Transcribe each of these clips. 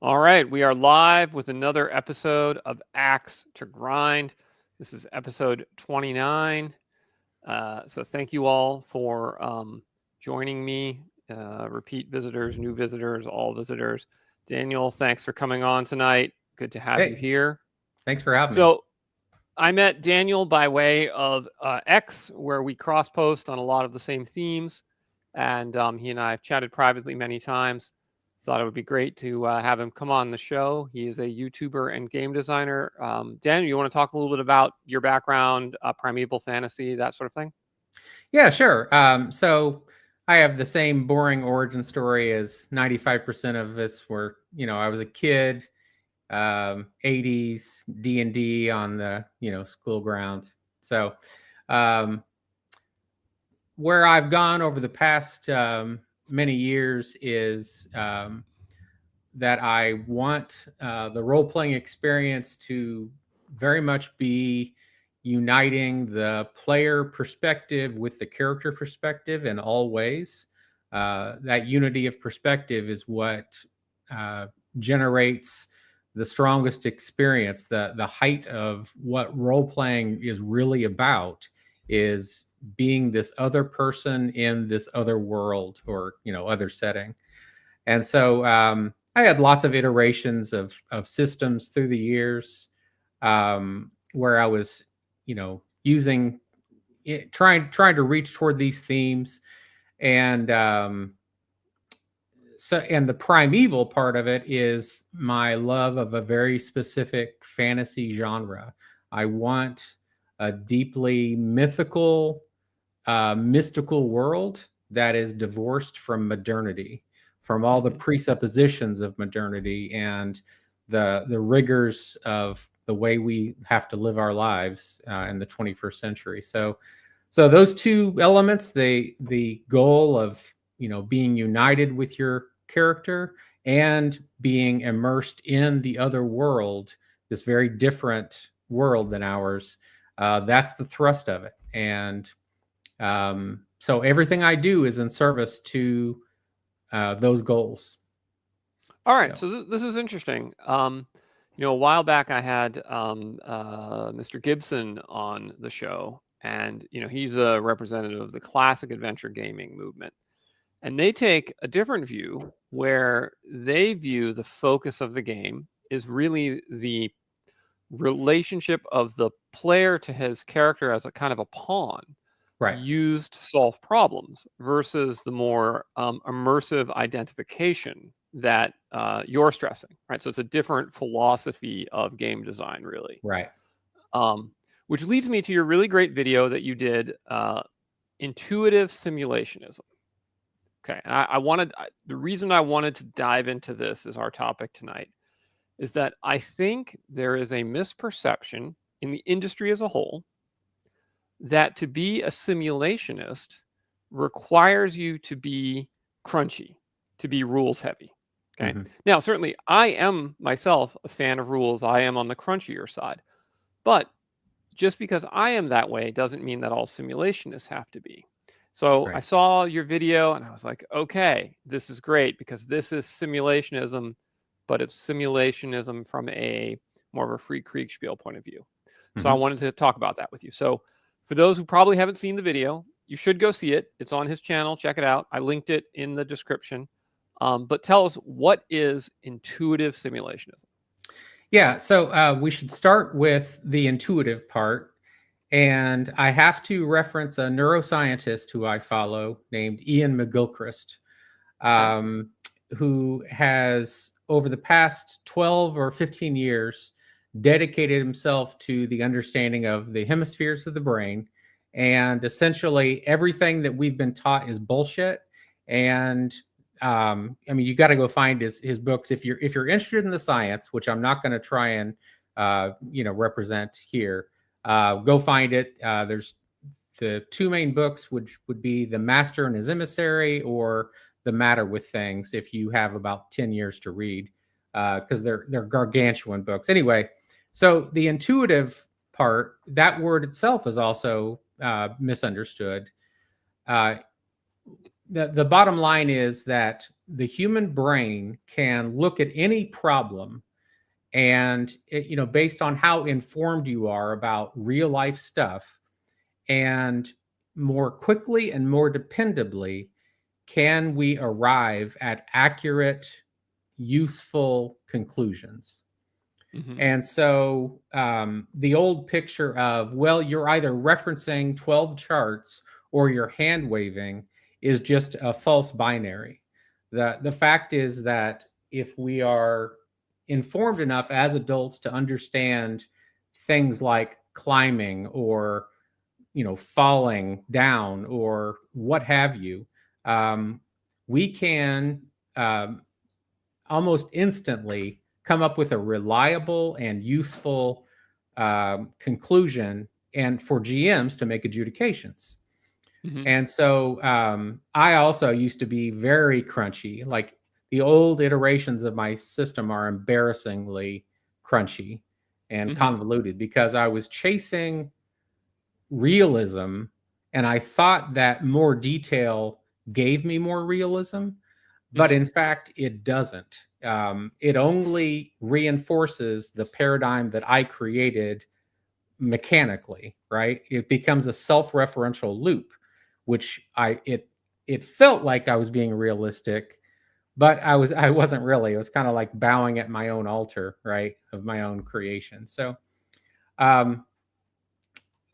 All right, we are live with another episode of Axe to Grind. This is episode 29. So thank you all for joining me, repeat visitors, new visitors, all visitors. Daniel, thanks for coming on tonight. Good to have you here. Thanks for having me. So I met Daniel by way of X, where we cross-post on a lot of the same themes, and he and I have chatted privately many times. Thought it would be great to have him come on the show. He is a YouTuber and game designer. Daniel, you want to talk a little bit about your background, Primeval fantasy, that sort of thing? Yeah, sure. So I have the same boring origin story as 95% of us were, I was a kid, 80s D&D on the, school ground. So where I've gone over the past many years is that I want the role-playing experience to very much be uniting the player perspective with the character perspective in all ways. That unity of perspective is what generates the strongest experience. The height of what role-playing is really about is being this other person in this other world or, other setting. And so I had lots of iterations of systems through the years where I was, using it, trying to reach toward these themes. And and the primeval part of it is my love of a very specific fantasy genre. I want a deeply mythical, mystical world that is divorced from modernity, from all the presuppositions of modernity and the rigors of the way we have to live our lives in the 21st century. So those two elements, the goal of being united with your character and being immersed in the other world, this very different world than ours, that's the thrust of it. And so everything I do is in service to those goals. All right, so this is interesting. A while back I had Mr. Gibson on the show, and he's a representative of the classic adventure gaming movement. And they take a different view where they view the focus of the game is really the relationship of the player to his character as a kind of a pawn used to solve problems versus the more immersive identification that you're stressing, right? So it's a different philosophy of game design, really. Right. Which leads me to your really great video that you did, Intuitive Simulationism. Okay, and the reason I wanted to dive into this as our topic tonight is that I think there is a misperception in the industry as a whole that to be a simulationist requires you to be crunchy, to be rules heavy. Okay. Now, certainly I am myself a fan of rules. I am on the crunchier side. But just because I am that way doesn't mean that all simulationists have to be. So I saw your video and I was like, okay, this is great because this is simulationism, but it's simulationism from a more of a free Kriegspiel point of view. So I wanted to talk about that with you. So for those who probably haven't seen the video, you should go see it. It's on his channel. Check it out. I linked it in the description. But tell us, what is intuitive simulationism? Yeah, so we should start with the intuitive part. And I have to reference a neuroscientist who I follow named Ian McGilchrist, who has, over the past 12 or 15 years, dedicated himself to the understanding of the hemispheres of the brain. And essentially everything that we've been taught is bullshit. And you got to go find his books if you're interested in the science, which I'm not going to try and represent here. Go find it. There's the two main books, which would be The Master and His Emissary or The Matter with Things, if you have about 10 years to read, because they're gargantuan books. Anyway, so the intuitive part, that word itself is also misunderstood. the bottom line is that the human brain can look at any problem, and based on how informed you are about real life stuff, and more quickly and more dependably can we arrive at accurate, useful conclusions. Mm-hmm. And so the old picture of, well, you're either referencing 12 charts or you're hand waving is just a false binary. The fact is that if we are informed enough as adults to understand things like climbing or falling down or what have you, we can almost instantly come up with a reliable and useful conclusion, and for GMs to make adjudications. Mm-hmm. And so I also used to be very crunchy. Like, the old iterations of my system are embarrassingly crunchy and Mm-hmm. convoluted because I was chasing realism, and I thought that more detail gave me more realism, but Mm-hmm. in fact, it doesn't. It only reinforces the paradigm that I created mechanically, right? It becomes a self-referential loop, which it felt like I was being realistic, but I wasn't really. It was kind of like bowing at my own altar, right, of my own creation. So um,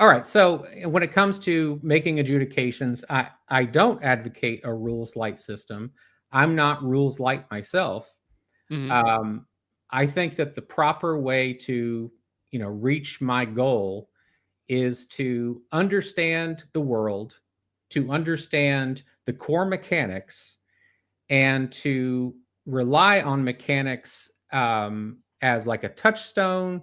all right. So when it comes to making adjudications, I don't advocate a rules light system. I'm not rules light myself. Mm-hmm. Um, I think that the proper way to reach my goal is to understand the world, to understand the core mechanics, and to rely on mechanics as like a touchstone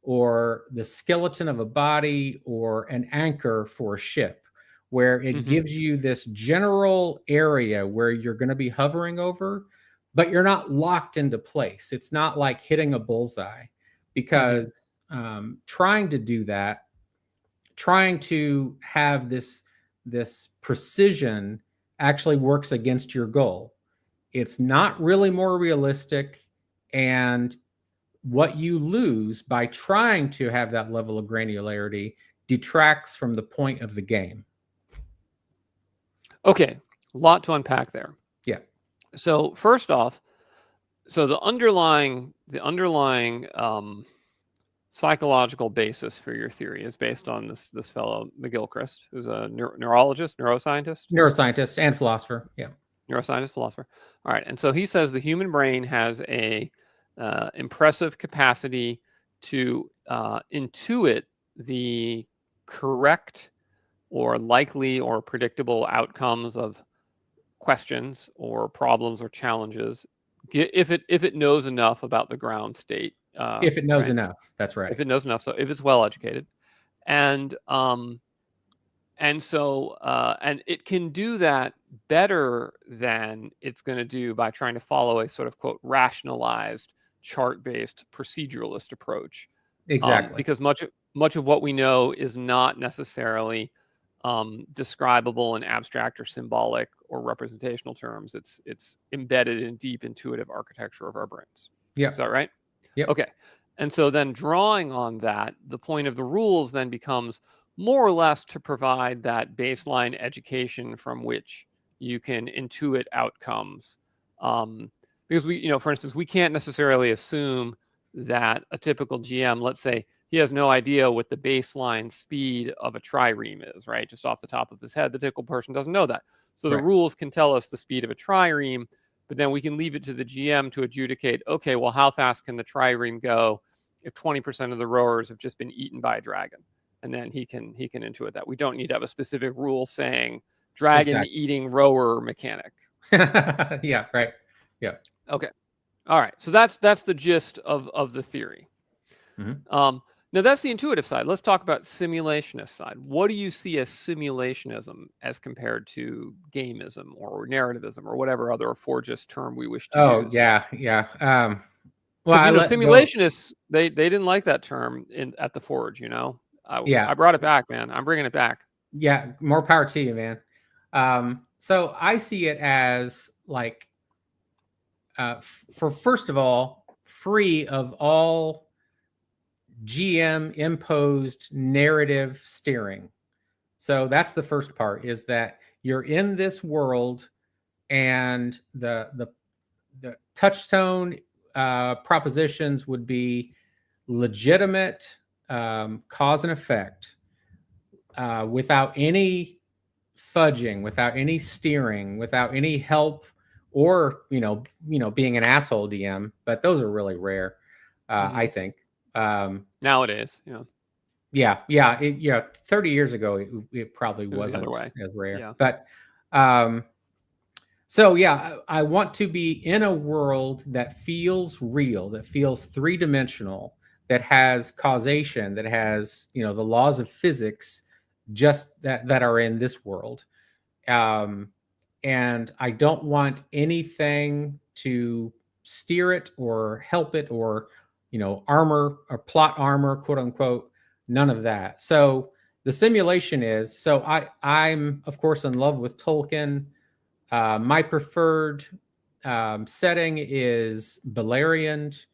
or the skeleton of a body or an anchor for a ship, where it Mm-hmm. gives you this general area where you're going to be hovering over, but you're not locked into place. It's not like hitting a bullseye, Mm-hmm. because trying to do that, trying to have this precision, actually works against your goal. It's not really more realistic, and what you lose by trying to have that level of granularity detracts from the point of the game. Okay, a lot to unpack there. Yeah. So first off, so the underlying psychological basis for your theory is based on this fellow McGilchrist, who's a neurologist, neuroscientist, Neuroscientist and philosopher. Yeah. neuroscientist, philosopher. All right, and so he says the human brain has a impressive capacity to intuit the correct or likely or predictable outcomes of questions or problems or challenges if it knows enough about the ground state. If it knows Right? enough. That's right. If it knows enough, so if it's well educated, and so and it can do that better than it's going to do by trying to follow a sort of quote rationalized chart-based proceduralist approach, Exactly. because much of what we know is not necessarily describable in abstract or symbolic or representational terms. It's embedded in deep intuitive architecture of our brains. Yeah. Is that right? Yep. Okay. And so then drawing on that, the point of the rules then becomes more or less to provide that baseline education from which you can intuit outcomes. Because for instance, we can't necessarily assume that a typical GM, let's say, he has no idea what the baseline speed of a trireme is, right? Just off the top of his head, the typical person doesn't know that. So the Right. rules can tell us the speed of a trireme, but then we can leave it to the GM to adjudicate, okay, well, how fast can the trireme go if 20% of the rowers have just been eaten by a dragon? And then he can intuit that. We don't need to have a specific rule saying dragon Exactly. eating rower mechanic. Yeah. Right. Yeah. Okay. All right. So that's the gist of the theory. Mm-hmm. Now that's the intuitive side. Let's talk about simulationist side. What do you see as simulationism as compared to gamism or narrativism or whatever other Forgist term we wish to Oh, use? yeah. Yeah. Well, Because I let go. simulationists they didn't like that term at the Forge. Yeah. I brought it back, man. I'm bringing it back. Yeah. More power to you, man. So I see it as like, for first of all, free of all GM imposed narrative steering. So that's the first part, is that you're in this world, and the touchstone propositions would be legitimate cause and effect, without any fudging, without any steering, without any help, or being an asshole DM. But those are really rare, I think. Nowadays, Yeah. 30 years ago, it probably it was the other wasn't way. as rare. Yeah. But so yeah, I want to be in a world that feels real, that feels three-dimensional, that has causation, that has the laws of physics, just that are in this world. And I don't want anything to steer it or help it, or armor or plot armor, quote unquote. None of that. So the simulation is, so I'm of course in love with Tolkien. My preferred setting is Beleriand,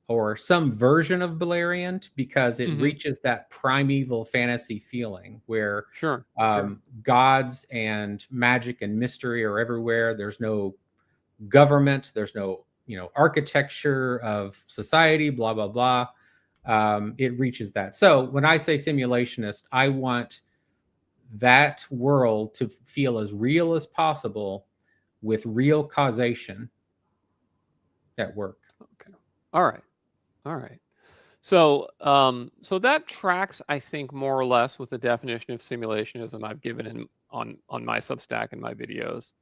or some version of Beleriand, because it reaches that primeval fantasy feeling where Sure. gods and magic and mystery are everywhere. There's no government. There's no architecture of society. Blah blah blah. It reaches that. So when I say simulationist, I want that world to feel as real as possible, with real causation at work. Okay. All right. So, so that tracks, I think, more or less with the definition of simulationism I've given on my Substack and my videos.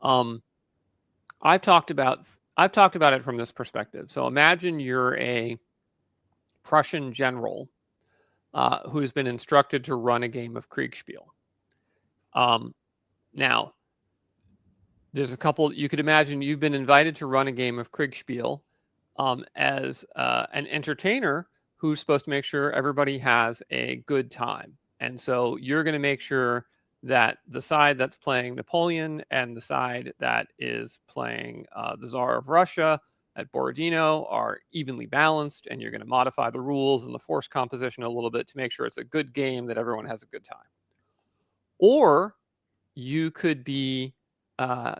I've talked about it from this perspective. So imagine you're a Prussian general who's been instructed to run a game of Kriegspiel. Now, there's a couple. You could imagine you've been invited to run a game of Kriegspiel as an entertainer who's supposed to make sure everybody has a good time. And so you're going to make sure that the side that's playing Napoleon and the side that is playing the Tsar of Russia at Borodino are evenly balanced, and you're going to modify the rules and the force composition a little bit to make sure it's a good game, that everyone has a good time. Or you could be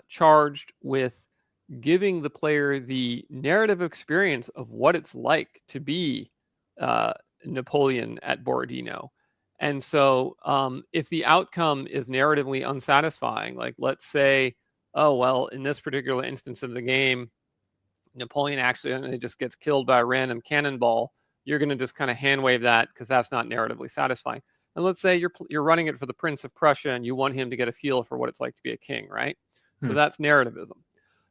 charged with giving the player the narrative experience of what it's like to be Napoleon at Borodino. And so if the outcome is narratively unsatisfying, like let's say, oh, well, in this particular instance of the game, Napoleon actually just gets killed by a random cannonball, you're going to just kind of hand wave that because that's not narratively satisfying. And let's say you're running it for the Prince of Prussia and you want him to get a feel for what it's like to be a king, right? So that's narrativism.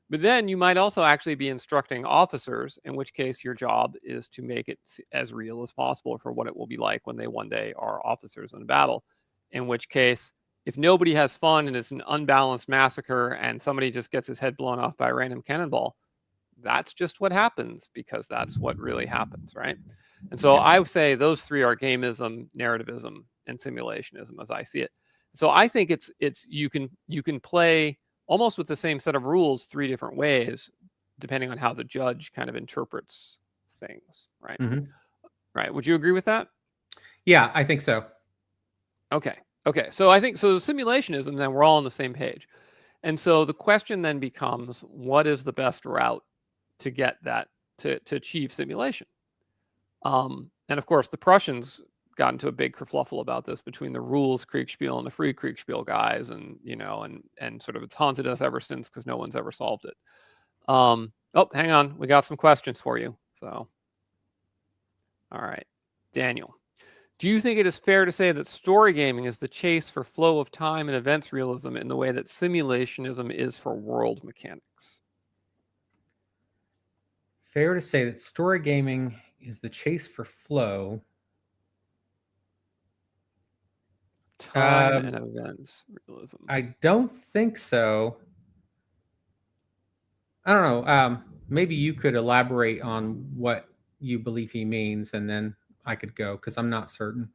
But then you might also actually be instructing officers, in which case your job is to make it as real as possible for what it will be like when they one day are officers in a battle. In which case, if nobody has fun and it's an unbalanced massacre and somebody just gets his head blown off by a random cannonball, that's just what happens, because that's what really happens, right? And so I would say those three are gamism, narrativism, and simulationism as I see it. So I think it's you can play almost with the same set of rules three different ways, depending on how the judge kind of interprets things, right? Right. Would you agree with that? Yeah, I think so. Okay. So I think so. The simulationism, then we're all on the same page. And so the question then becomes, what is the best route to get that to achieve simulation? And of course, the Prussians got into a big kerfluffle about this between the rules Kriegspiel and the free Kriegspiel guys, and and sort of it's haunted us ever since because no one's ever solved it. Oh, hang on, we got some questions for you. So, all right, Daniel, do you think it is fair to say that story gaming is the chase for flow of time and events realism in the way that simulationism is for world mechanics? Fair to say that story gaming is the chase for flow. Time and events realism. I don't think so. I don't know. Maybe you could elaborate on what you believe he means, and then I could go, because I'm not certain.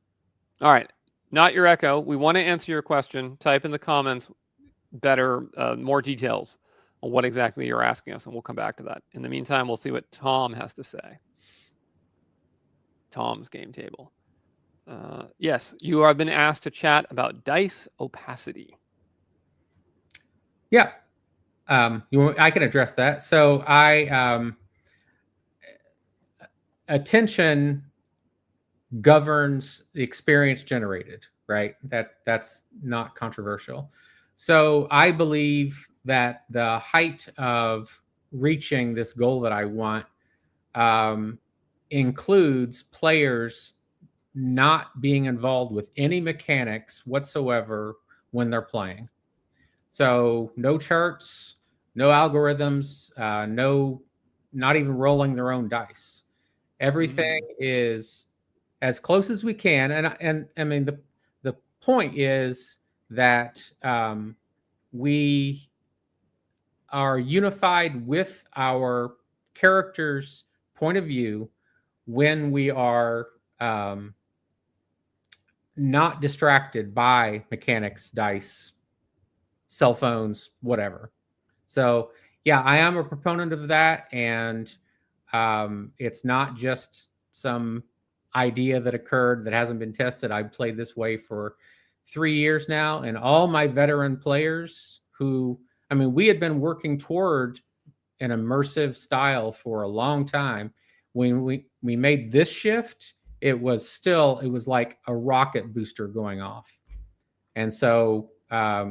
All right. Not your echo. We want to answer your question. Type in the comments better, more details on what exactly you're asking us, and we'll come back to that. In the meantime, we'll see what Tom has to say. Tom's game table. Yes, you have been asked to chat about dice opacity. Yeah. I can address that. So attention governs the experience generated, right? That's not controversial. So I believe that the height of reaching this goal that I want includes players not being involved with any mechanics whatsoever when they're playing. So no charts, no algorithms, not even rolling their own dice. Everything is as close as we can, and I mean the point is that we are unified with our character's point of view when we are not distracted by mechanics, dice, cell phones, whatever. So yeah, I am a proponent of that, and it's not just some idea that occurred that hasn't been tested. I've played this way for 3 years now, and all my veteran players who, I mean, we had been working toward an immersive style for a long time. When we made this shift, it was like a rocket booster going off. And so a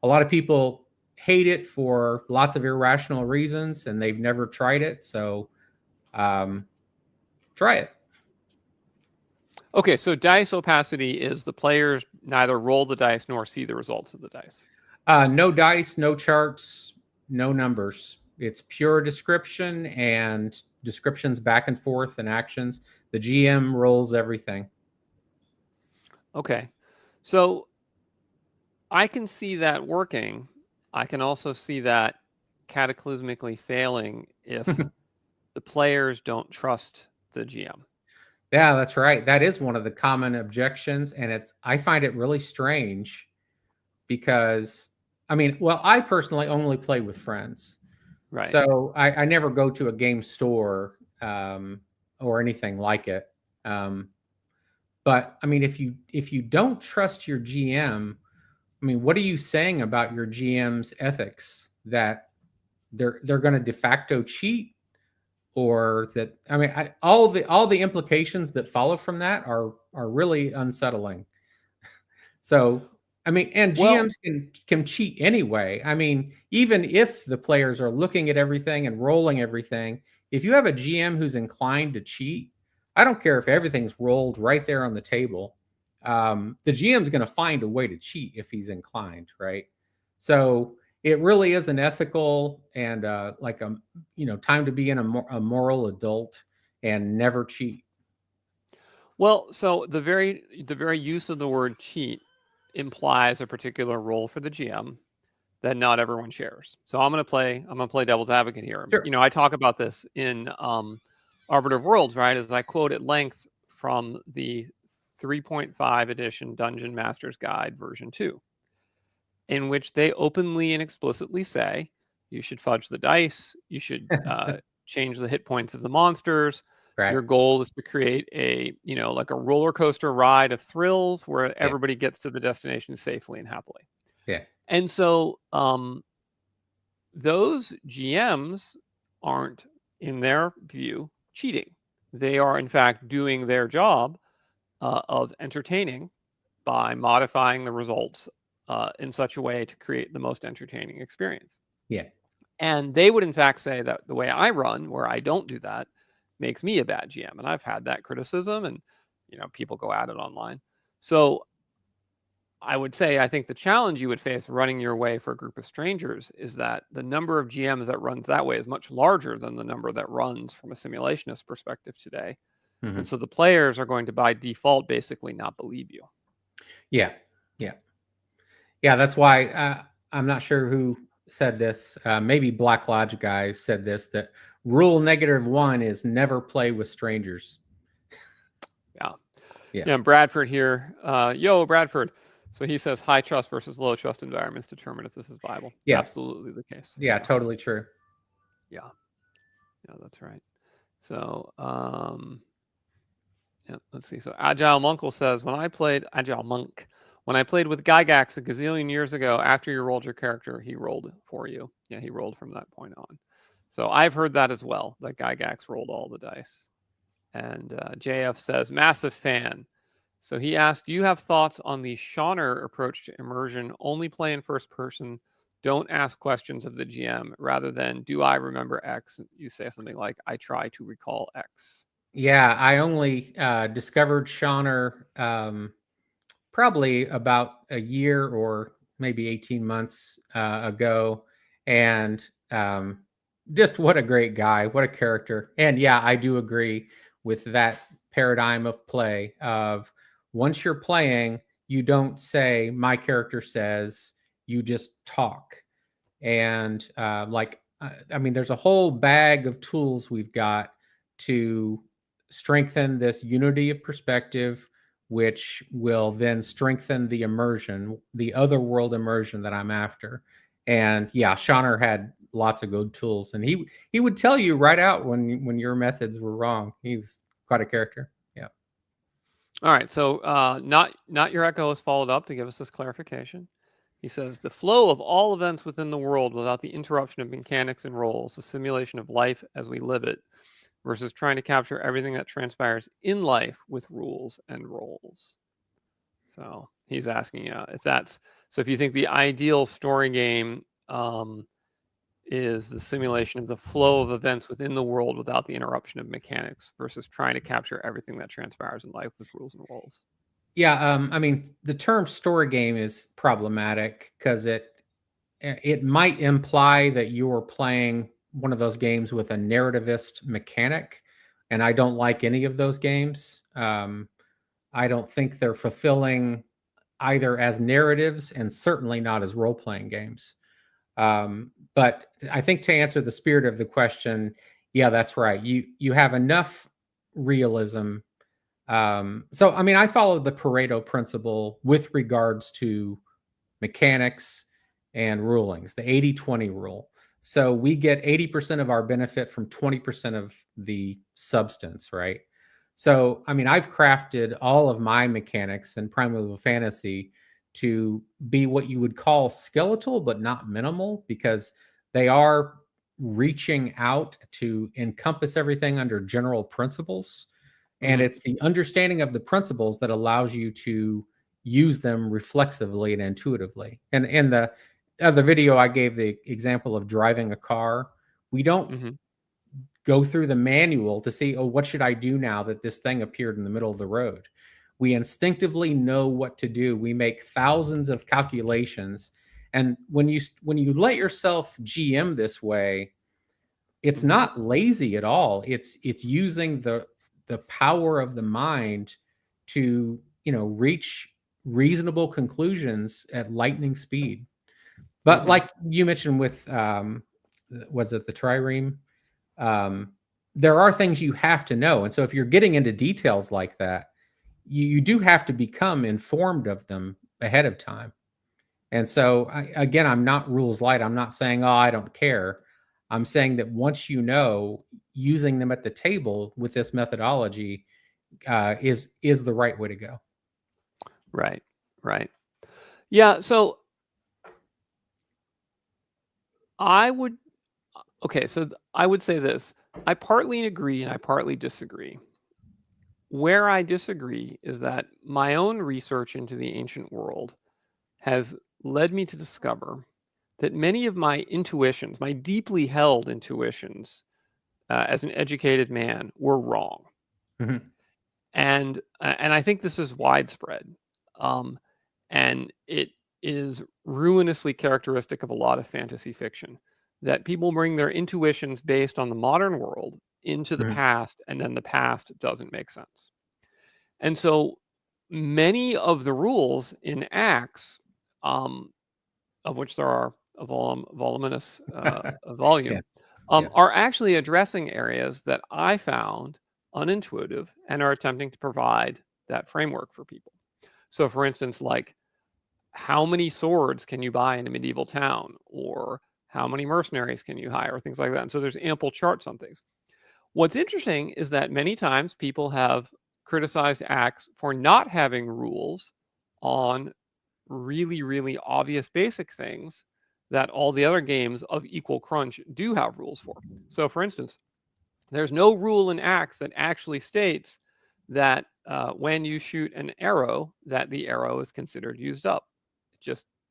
lot of people hate it for lots of irrational reasons, and they've never tried it. So try it. Okay, so dice opacity is the players neither roll the dice nor see the results of the dice. No dice, no charts, no numbers. It's pure description and descriptions back and forth and actions. The GM rolls everything. Okay, so I can see that working. I can also see that cataclysmically failing if the players don't trust the GM. Yeah, that's right. That is one of the common objections, and I find it really strange because, I mean, well, I personally only play with friends. Right. So I never go to a game store or anything like it. But I mean, if you don't trust your GM, I mean, what are you saying about your GM's ethics, that they're going to de facto cheat, or that, I mean, all the implications that follow from that are really unsettling. So I mean, and GMs can cheat anyway. I mean, even if the players are looking at everything and rolling everything, if you have a GM who's inclined to cheat, I don't care if everything's rolled right there on the table. The GM's going to find a way to cheat if he's inclined, right? So it really is an ethical and like a time to be in a moral adult and never cheat. Well, so the very use of the word cheat implies a particular role for the GM that not everyone shares. So I'm going to play devil's advocate here. Sure. You know, I talk about this in Arbiter of Worlds, right? As I quote at length from the 3.5 edition Dungeon Master's Guide version 2, in which they openly and explicitly say you should fudge the dice, you should change the hit points of the monsters. Right. Your goal is to create a, like a roller coaster ride of thrills where everybody gets to the destination safely and happily. Yeah. And so those GMs aren't, in their view, cheating. They are, in fact, doing their job of entertaining by modifying the results in such a way to create the most entertaining experience. Yeah. And they would, in fact, say that the way I run, where I don't do that, makes me a bad GM. And I've had that criticism, and people go at it online. So I would say, I think the challenge you would face running your way for a group of strangers is that the number of GMs that runs that way is much larger than the number that runs from a simulationist perspective today. Mm-hmm. And so the players are going to, by default, basically not believe you. Yeah. Yeah. Yeah. That's why I'm not sure who said this. Maybe Black Lodge guys said this, that rule -1 is never play with strangers. Yeah. Bradford here. Yo, Bradford. So he says high trust versus low trust environments determine if this is viable. Yeah. Absolutely the case. Yeah, totally true. Yeah. Yeah, that's right. So, yeah, let's see. So Agile Monkle says, when I played with Gygax a gazillion years ago, after you rolled your character, he rolled for you. Yeah, he rolled from that point on. So I've heard that as well, that Gygax rolled all the dice. And JF says, massive fan. So he asked, do you have thoughts on the Shauner approach to immersion? Only play in first person. Don't ask questions of the GM. Rather than, do I remember X? You say something like, I try to recall X. Yeah, I only discovered Shauner probably about a year or maybe 18 months ago. And just what a great guy, what a character. And yeah, I do agree with that paradigm of play of once you're playing, you don't say, my character says, you just talk. And I mean, there's a whole bag of tools we've got to strengthen this unity of perspective, which will then strengthen the immersion, the other world immersion that I'm after. And yeah, Shauner had lots of good tools, and he would tell you right out when your methods were wrong. He was quite a character. Yeah. All right. So not your echo has followed up to give us this clarification. He says, the flow of all events within the world without the interruption of mechanics and roles, a simulation of life as we live it, versus trying to capture everything that transpires in life with rules and roles. So he's asking if that's, so if you think the ideal story game is the simulation of the flow of events within the world without the interruption of mechanics versus trying to capture everything that transpires in life with rules and roles. Yeah, I mean, the term story game is problematic because it might imply that you're playing one of those games with a narrativist mechanic, and I don't like any of those games. I don't think they're fulfilling either as narratives and certainly not as role-playing games. But I think to answer the spirit of the question, yeah, that's right. You have enough realism. So I mean, I followed the Pareto principle with regards to mechanics and rulings, the 80-20 rule. So we get 80% of our benefit from 20% of the substance, right? So, I mean, I've crafted all of my mechanics in Primeval Fantasy to be what you would call skeletal, but not minimal, because they are reaching out to encompass everything under general principles. And it's the understanding of the principles that allows you to use them reflexively and intuitively. And in the other video, I gave the example of driving a car. We don't go through the manual to see, oh, what should I do now that this thing appeared in the middle of the road? We instinctively know what to do. We make thousands of calculations. And when you let yourself GM this way, it's not lazy at all. It's using the power of the mind to, reach reasonable conclusions at lightning speed. But like you mentioned with was it the trireme? There are things you have to know. And so if you're getting into details like that, you do have to become informed of them ahead of time. And so again, I'm not rules light. I'm not saying, oh, I don't care. I'm saying that once you know, using them at the table with this methodology is the right way to go. Right. Yeah. So I would say this. I partly agree and I partly disagree. Where I disagree is that my own research into the ancient world has led me to discover that many of my intuitions, my deeply held intuitions, as an educated man, were wrong. And I think this is widespread, and it is ruinously characteristic of a lot of fantasy fiction, that people bring their intuitions based on the modern world into the past, and then the past doesn't make sense. And so many of the rules in ACKS, of which there are a voluminous volume, are actually addressing areas that I found unintuitive and are attempting to provide that framework for people. So, for instance, like how many swords can you buy in a medieval town, or how many mercenaries can you hire, things like that. And so there's ample charts on things. What's interesting is that many times people have criticized ACKS for not having rules on really, really obvious basic things that all the other games of equal crunch do have rules for. So, for instance, there's no rule in ACKS that actually states that when you shoot an arrow, that the arrow is considered used up.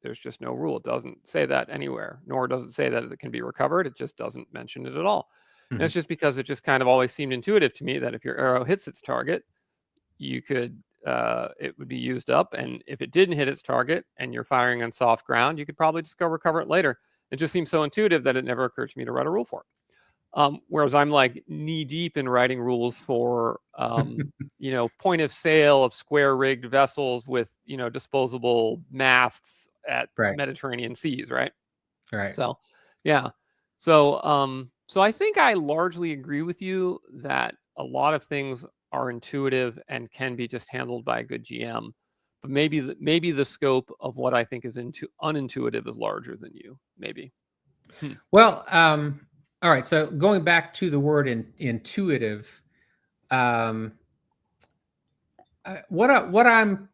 There's just no rule. It doesn't say that anywhere, nor does it say that it can be recovered. It just doesn't mention it at all. And it's just because it just kind of always seemed intuitive to me that if your arrow hits its target, you could it would be used up, and if it didn't hit its target and you're firing on soft ground, you could probably just go recover it later. It just seems so intuitive that it never occurred to me to write a rule for it. Whereas I'm like knee deep in writing rules for point of sale of square rigged vessels with disposable masts at Right. Mediterranean seas, right? Right. So yeah. So I think I largely agree with you that a lot of things are intuitive and can be just handled by a good GM. But maybe the scope of what I think is unintuitive is larger than you. Maybe. Well, all right. So going back to the word intuitive, what I'm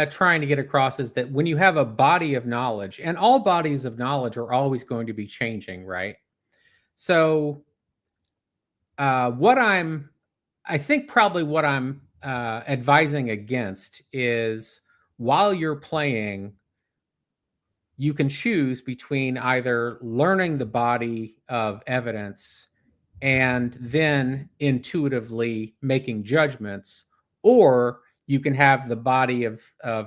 trying to get across is that when you have a body of knowledge, and all bodies of knowledge are always going to be changing, right? So, I think probably what I'm advising against is while you're playing, you can choose between either learning the body of evidence and then intuitively making judgments, or you can have the body of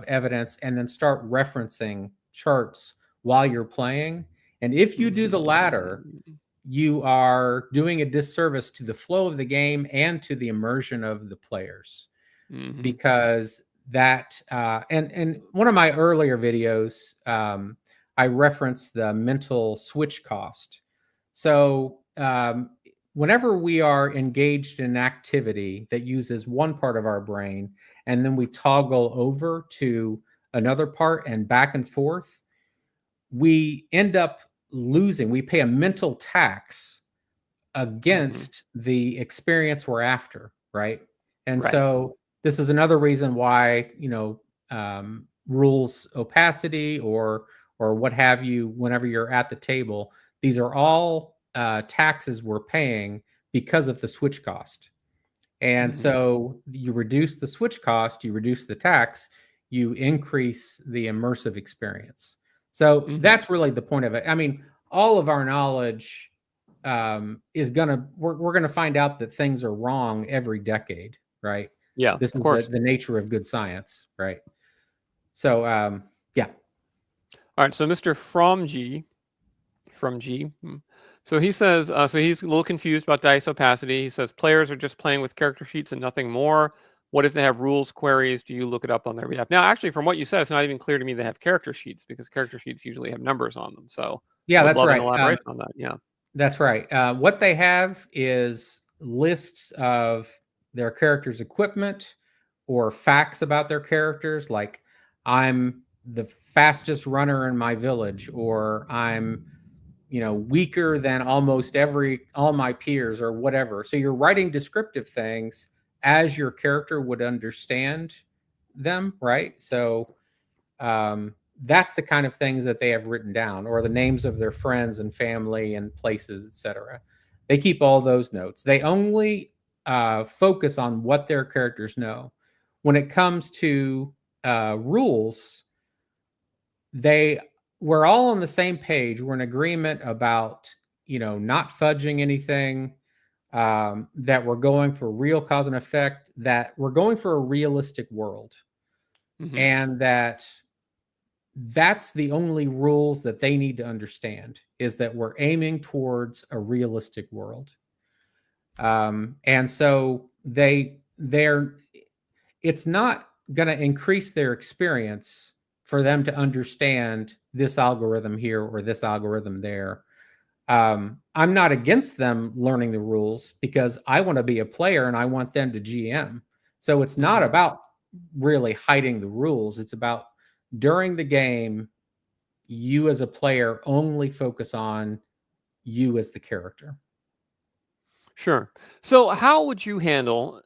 evidence and then start referencing charts while you're playing. And if you do the latter, you are doing a disservice to the flow of the game and to the immersion of the players. Because that and one of my earlier videos, I referenced the mental switch cost. So whenever we are engaged in an activity that uses one part of our brain, and then we toggle over to another part and back and forth, we end up losing. We pay a mental tax against the experience we're after, right? And Right. so this is another reason why rules opacity or what have you. Whenever you're at the table, these are all taxes we're paying because of the switch cost. And so you reduce the switch cost, you reduce the tax, you increase the immersive experience. So that's really the point of it. I mean, all of our knowledge is we're gonna find out that things are wrong every decade, right? Yeah, This of is course. the nature of good science, right? So yeah. All right. So Mr. From G. So he says, so he's a little confused about dice opacity. He says players are just playing with character sheets and nothing more. What if they have rules queries? Do you look it up on their behalf? Now, actually, from what you said, it's not even clear to me they have character sheets, because character sheets usually have numbers on them. So Yeah, would that's love an right. elaboration on that. Yeah. That's right. What they have is lists of their characters' equipment or facts about their characters, like I'm the fastest runner in my village, or I'm weaker than almost all my peers, or whatever. So you're writing descriptive things as your character would understand them, right? So that's the kind of things that they have written down, or the names of their friends and family and places, etc. They keep all those notes. They only focus on what their characters know. When it comes to rules, we're all on the same page. We're in agreement about not fudging anything. That we're going for real cause and effect. That we're going for a realistic world, and that's the only rules that they need to understand, is that we're aiming towards a realistic world. And so it's not going to increase their experience for them to understand this algorithm here or this algorithm there. I'm not against them learning the rules, because I want to be a player and I want them to GM. So it's not about really hiding the rules. It's about during the game, you as a player only focus on you as the character. Sure. So how would you handle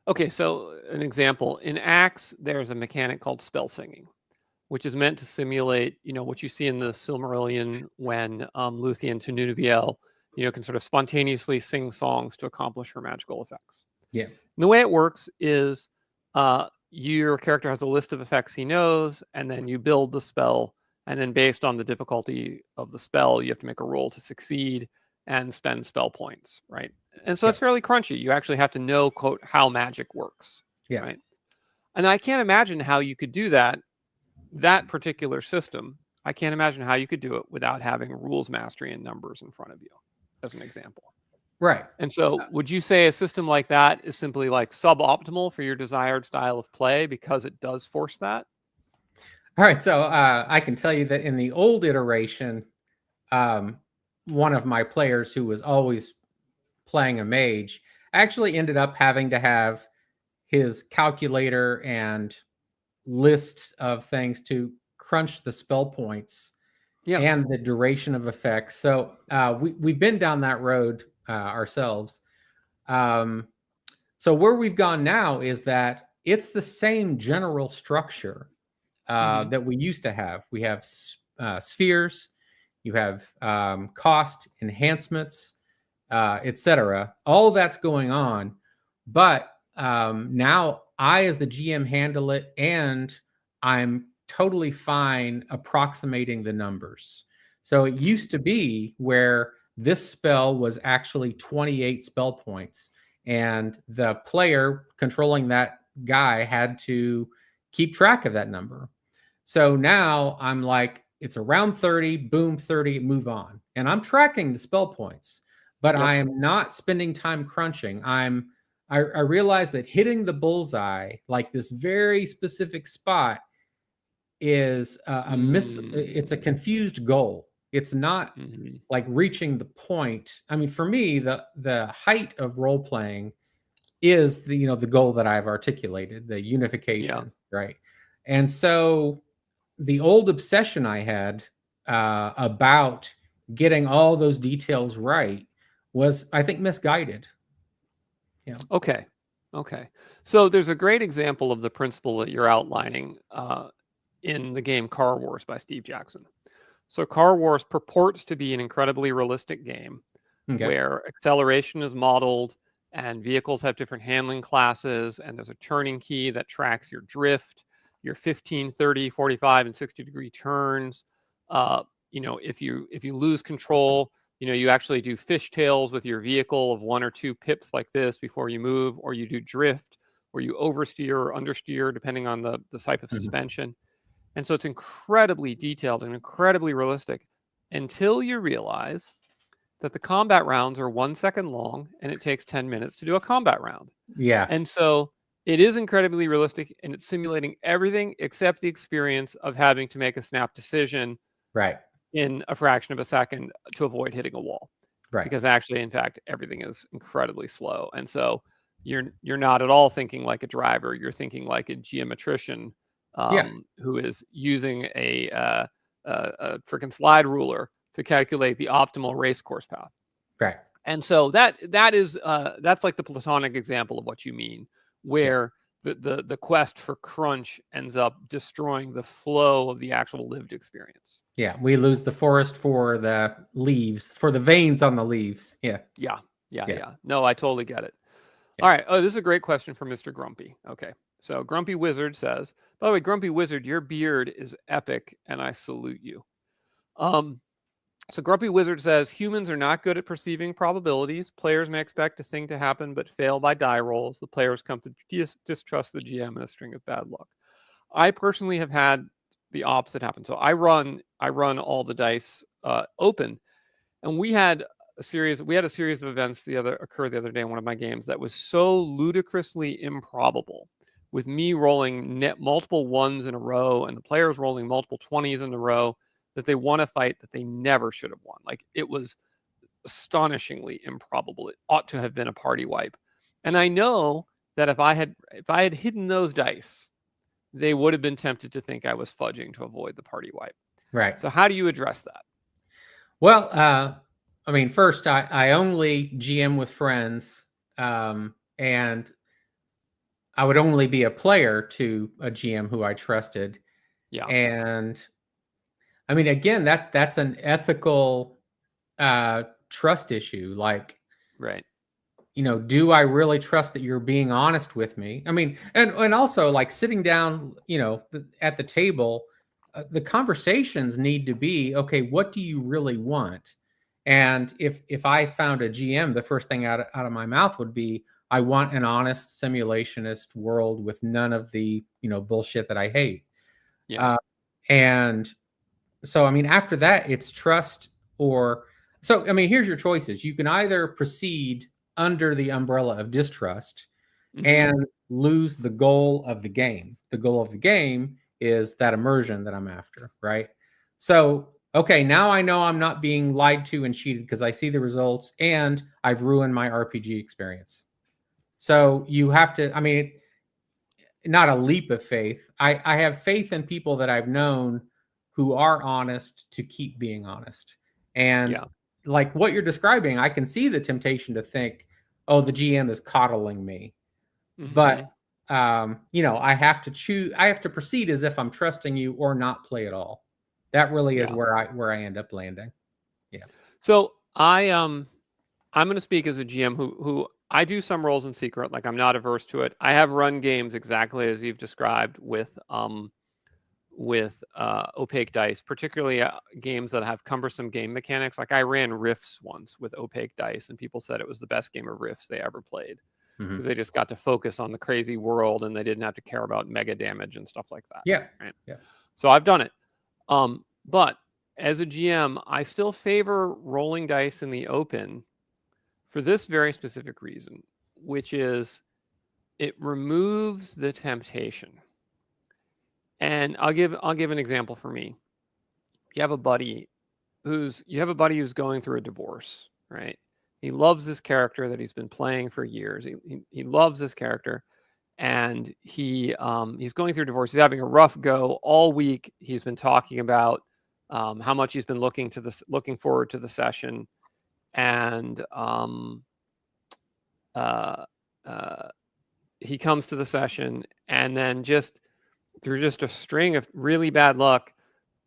okay, so an example, in ACKS, there's a mechanic called spell singing, which is meant to simulate, what you see in the Silmarillion when Luthien to Nunaviel, can sort of spontaneously sing songs to accomplish her magical effects. Yeah. And the way it works is your character has a list of effects he knows, and then you build the spell, and then based on the difficulty of the spell, you have to make a roll to succeed and spend spell points, right? And so Yeah. it's fairly crunchy. You actually have to know, quote, how magic works, Yeah. right? And I can't imagine how you could do that particular system. I can't imagine how you could do it without having rules mastery and numbers in front of you, as an example. Right. And so would you say a system like that is simply like suboptimal for your desired style of play because it does force that? All right. So I can tell you that in the old iteration, one of my players who was always playing a mage actually ended up having to have his calculator and lists of things to crunch the spell points and the duration of effects. So we've been down that road ourselves. So where we've gone now is that it's the same general structure that we used to have. We have spheres, you have cost enhancements, etc. All of that's going on, but now I, as the GM, handle it, and I'm totally fine approximating the numbers. So it used to be where this spell was actually 28 spell points, and the player controlling that guy had to keep track of that number. So now I'm like, it's around 30, boom, 30, move on. And I'm tracking the spell points, but I am not spending time crunching. I realize that hitting the bullseye, like this very specific spot, is it's a confused goal. It's not like reaching the point. I mean, for me, the height of role playing is the goal that I've articulated, the unification, right? And so the old obsession I had about getting all those details right was, I think, misguided. Yeah. Okay. So there's a great example of the principle that you're outlining in the game Car Wars by Steve Jackson. So Car Wars purports to be an incredibly realistic game where acceleration is modeled and vehicles have different handling classes, and there's a turning key that tracks your drift, your 15, 30, 45, and 60-degree turns. If you lose control, you actually do fishtails with your vehicle of 1 or 2 pips like this before you move, or you do drift, or you oversteer or understeer, depending on the type of suspension. And so it's incredibly detailed and incredibly realistic until you realize that the combat rounds are 1 second long and it takes 10 minutes to do a combat round. Yeah. And so it is incredibly realistic, and it's simulating everything except the experience of having to make a snap decision in a fraction of a second to avoid hitting a wall. Right. Because actually, in fact, everything is incredibly slow. And so you're not at all thinking like a driver. You're thinking like a geometrician who is using a freaking slide ruler to calculate the optimal race course path. Right. And so that's like the platonic example of what you mean, where the quest for crunch ends up destroying the flow of the actual lived experience. Yeah, we lose the forest for the leaves, for the veins on the leaves. Yeah. No, I totally get it. All right. Oh, this is a great question from Mr. Grumpy. Okay. So Grumpy Wizard says, by the way, Grumpy Wizard, your beard is epic, and I salute you. So Grumpy Wizard says, humans are not good at perceiving probabilities. Players may expect a thing to happen but fail by die rolls. The players come to distrust the GM in a string of bad luck. I personally have had the opposite happen. So I run all the dice open, and we had a series of events occur the other day in one of my games that was so ludicrously improbable, with me rolling multiple 1s in a row and the players rolling multiple 20s in a row, that they won a fight that they never should have won. Like, it was astonishingly improbable. It ought to have been a party wipe. And I know that if I had hidden those dice, they would have been tempted to think I was fudging to avoid the party wipe. Right. So how do you address that? Well, I mean, first, I only GM with friends, and I would only be a player to a GM who I trusted. Yeah. And I mean, again, that's an ethical trust issue. Like, Right. Do I really trust that you're being honest with me? I mean, and also like sitting down, at the table, the conversations need to be, okay, what do you really want? And if I found a GM, the first thing out of my mouth would be, I want an honest simulationist world with none of the, bullshit that I hate. Yeah. And so, I mean, after that, it's trust or so. I mean, here's your choices. You can either proceed under the umbrella of distrust and lose the goal of the game. The goal of the game is that immersion that I'm after, right? So, okay, now I know I'm not being lied to and cheated because I see the results and I've ruined my RPG experience. So you have to, I mean, not a leap of faith. I have faith in people that I've known who are honest to keep being honest. And Yeah. like what you're describing, I can see the temptation to think, oh, the GM is coddling me. But I have to choose, I have to proceed as if I'm trusting you or not play at all. That really is where I end up landing. Yeah. So I'm going to speak as a GM who I do some roles in secret. Like I'm not averse to it. I have run games exactly as you've described with opaque dice, particularly games that have cumbersome game mechanics. Like I ran Rifts once with opaque dice, and people said it was the best game of Rifts they ever played because they just got to focus on the crazy world and they didn't have to care about mega damage and stuff like that. Yeah. Right? Yeah. So I've done it. But as a GM, I still favor rolling dice in the open for this very specific reason, which is it removes the temptation. And I'll give an example for me. You have a buddy who's going through a divorce, right? He loves this character that he's been playing for years. He loves this character, and he's going through a divorce. He's having a rough go all week. He's been talking about how much he's been looking forward to the session, and he comes to the session, and then just through just a string of really bad luck,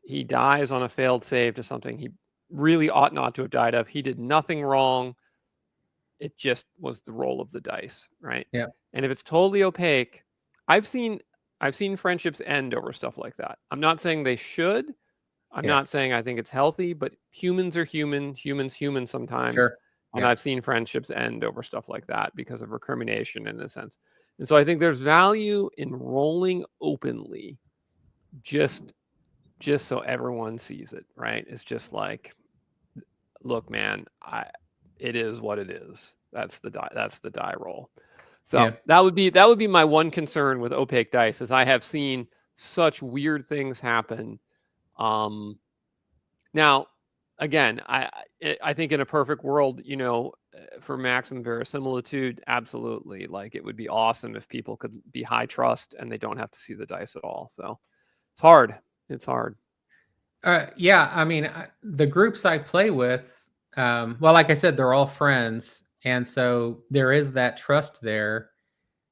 he dies on a failed save to something he really ought not to have died of. He did nothing wrong. It just was the roll of the dice, right? Yeah. And if it's totally opaque, I've seen friendships end over stuff like that. I'm not saying they should. I'm not saying I think it's healthy, but humans are human, humans sometimes. Sure. And I've seen friendships end over stuff like that because of recrimination in a sense. And so I think there's value in rolling openly just so everyone sees it, right? It's just like, look, man, it is what it is. That's the die roll. So that would be my one concern with opaque dice, is I have seen such weird things happen. Now, again, I think in a perfect world, for maximum verisimilitude, absolutely. Like it would be awesome if people could be high trust and they don't have to see the dice at all. So it's hard. It's hard. Yeah, I mean, the groups I play with, well, like I said, they're all friends, and so there is that trust there,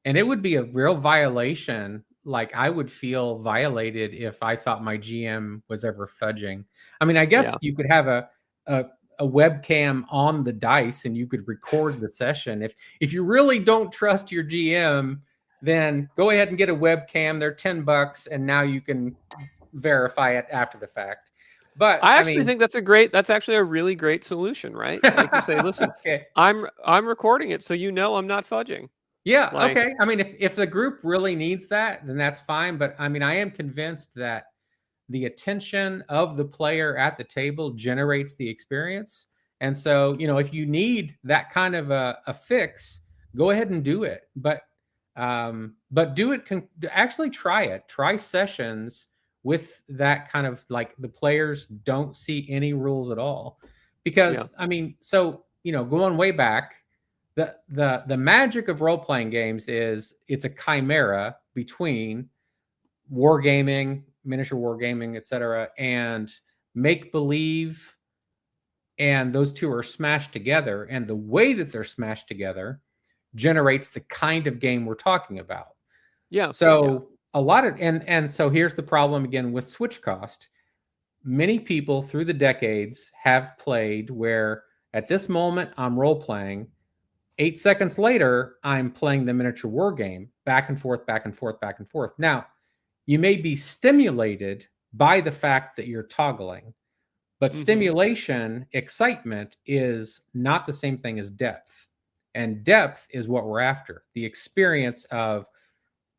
and it would be a real violation. Like I would feel violated if I thought my GM was ever fudging. I mean, I guess you could have a webcam on the dice and you could record the session. If you really don't trust your GM, then go ahead and get a webcam. They're $10, and now you can verify it after the fact. But I actually think that's actually a really great solution, right? Like you say, listen, okay. I'm recording it, so I'm not fudging. Yeah, okay. I mean, if the group really needs that, then that's fine. But I mean, I am convinced that the attention of the player at the table generates the experience. And so, if you need that kind of a fix, go ahead and do it. But do it. Actually, try it. Try sessions with that kind of like the players don't see any rules at all, because I mean, so going way back. The magic of role-playing games is it's a chimera between wargaming, miniature wargaming, etc., and make believe, and those two are smashed together, and the way that they're smashed together generates the kind of game we're talking about. Yeah. So a lot of and so here's the problem again with switch cost. Many people through the decades have played where at this moment I'm role playing. 8 seconds later, I'm playing the miniature war game, back and forth, back and forth, back and forth. Now, you may be stimulated by the fact that you're toggling, but stimulation, excitement is not the same thing as depth. And depth is what we're after, the experience of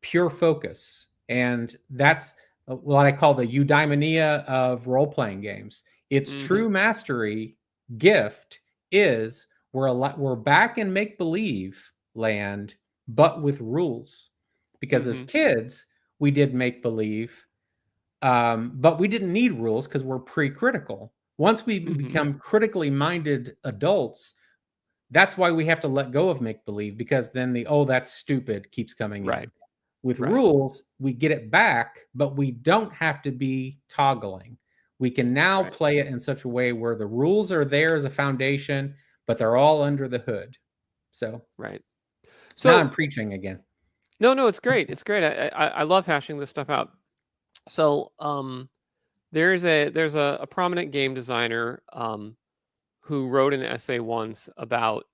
pure focus. And that's what I call the eudaimonia of role playing games. Its true mastery gift is we're back in make believe land, but with rules. Because as kids, we did make believe, but we didn't need rules because we're pre-critical. Once we become critically minded adults, that's why we have to let go of make believe, because then the that's stupid keeps coming in. With rules, we get it back, but we don't have to be toggling. We can now play it in such a way where the rules are there as a foundation, but they're all under the hood. So So now I'm preaching again. No, it's great. It's great. I love hashing this stuff out. So there's a prominent game designer who wrote an essay once about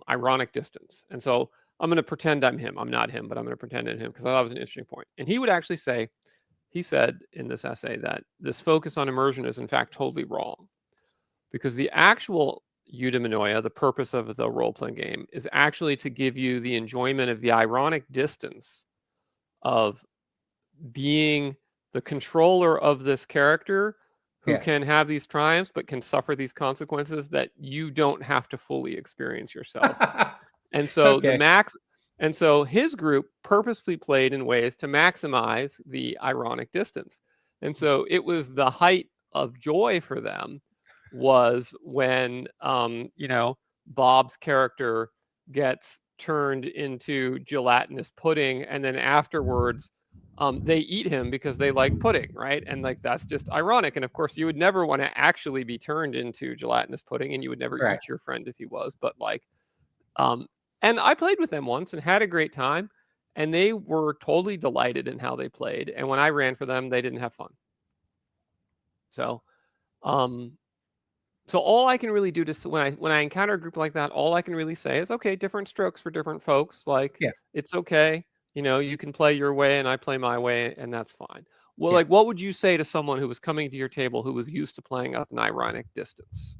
ironic distance. And so I'm going to pretend I'm him. I'm not him, but I'm going to pretend I'm him because I thought it was an interesting point. And he would actually say, he said in this essay that this focus on immersion is in fact totally wrong, because the actual eudaimonia, the purpose of the role-playing game, is actually to give you the enjoyment of the ironic distance of being the controller of this character who can have these triumphs but can suffer these consequences that you don't have to fully experience yourself. And so so his group purposely played in ways to maximize the ironic distance. And so it was the height of joy for them was when Bob's character gets turned into gelatinous pudding, and then afterwards they eat him because they like pudding, right? And like that's just ironic. And of course, you would never want to actually be turned into gelatinous pudding, and you would never eat your friend if he was. But like, and I played with them once and had a great time, and they were totally delighted in how they played. And when I ran for them, they didn't have fun. So, so all I can really do to when I encounter a group like that, all I can really say is, okay, different strokes for different folks. Like, it's okay. You can play your way and I play my way, and that's fine. Well, like, what would you say to someone who was coming to your table who was used to playing at an ironic distance?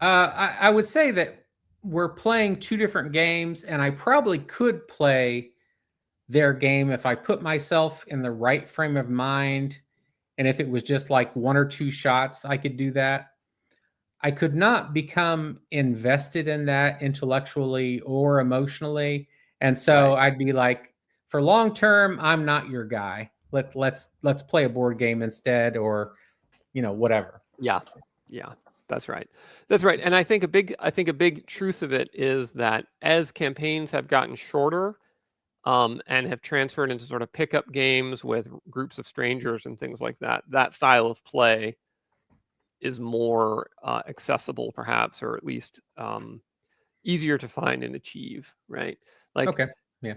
I would say that we're playing two different games, and I probably could play their game if I put myself in the right frame of mind. And if it was just like one or two shots, I could do that. I could not become invested in that intellectually or emotionally. And so I'd be like, for long term, I'm not your guy. Let's play a board game instead, or whatever. Yeah. That's right. And I think a big truth of it is that as campaigns have gotten shorter and have transferred into sort of pickup games with groups of strangers and things like that, that style of play is more accessible, perhaps, or at least easier to find and achieve, right? Like,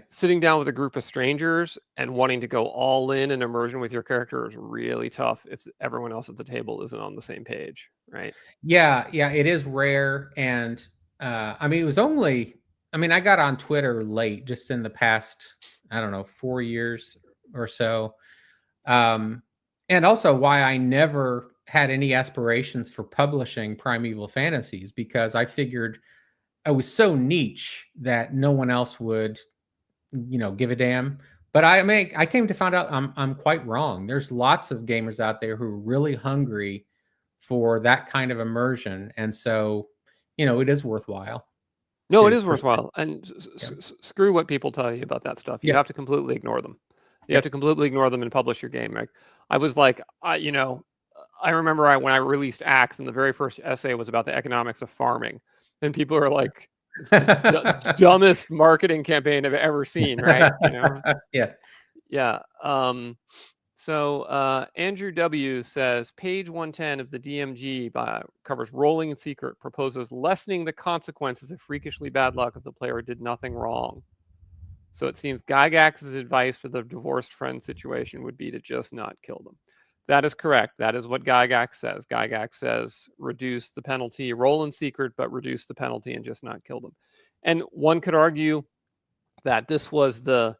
sitting down with a group of strangers and wanting to go all in and immersion with your character is really tough if everyone else at the table isn't on the same page, right? Yeah, it is rare. And I mean, I got on Twitter late, just in the past, I don't know, 4 years or so. And also why I never had any aspirations for publishing Primeval Fantasies, because I figured I was so niche that no one else would, give a damn. But I came to find out I'm quite wrong. There's lots of gamers out there who are really hungry for that kind of immersion, and so, it is worthwhile. No, it is worthwhile. And screw what people tell you about that stuff. You have to completely ignore them. You have to completely ignore them and publish your game. Like, I was like, I remember when I released ACKS, and the very first essay was about the economics of farming, and people are like, It's the dumbest marketing campaign I've ever seen, right? You know? Yeah. Yeah. So Andrew W. says, page 110 of the DMG covers rolling in secret, proposes lessening the consequences of freakishly bad luck if the player did nothing wrong. So it seems Gygax's advice for the divorced friend situation would be to just not kill them. That is correct. That is what Gygax says. Gygax says, reduce the penalty, roll in secret, but reduce the penalty and just not kill them. And one could argue that this was the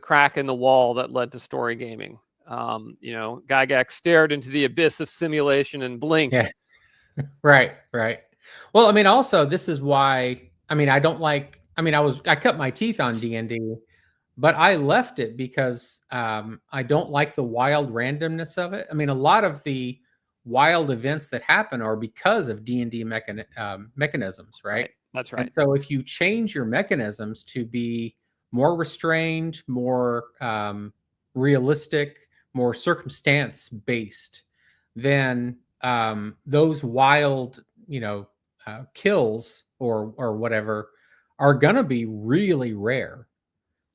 crack in the wall that led to story gaming. Gygax stared into the abyss of simulation and blinked. Yeah. Right. Well, I mean, also, this is why, I mean, I don't like, I mean, I cut my teeth on D&D, but I left it because I don't like the wild randomness of it. I mean, a lot of the wild events that happen are because of D&D mechanisms, right? That's right. And so if you change your mechanisms to be more restrained, more realistic, more circumstance based, then those wild, kills or whatever are gonna be really rare.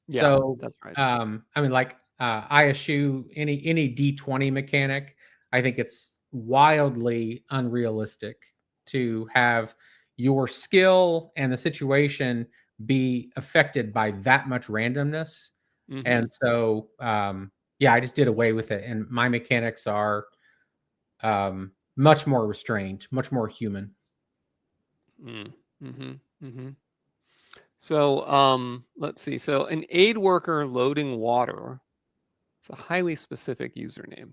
Yeah, So, that's right. I mean, like, I eschew any D20 mechanic. I think it's wildly unrealistic to have your skill and the situation be affected by that much randomness. Mm-hmm. And so, yeah, I just did away with it. And my mechanics are much more restrained, much more human. Mm-hmm. Mm-hmm. So let's see. So an aid worker loading water, it's a highly specific username,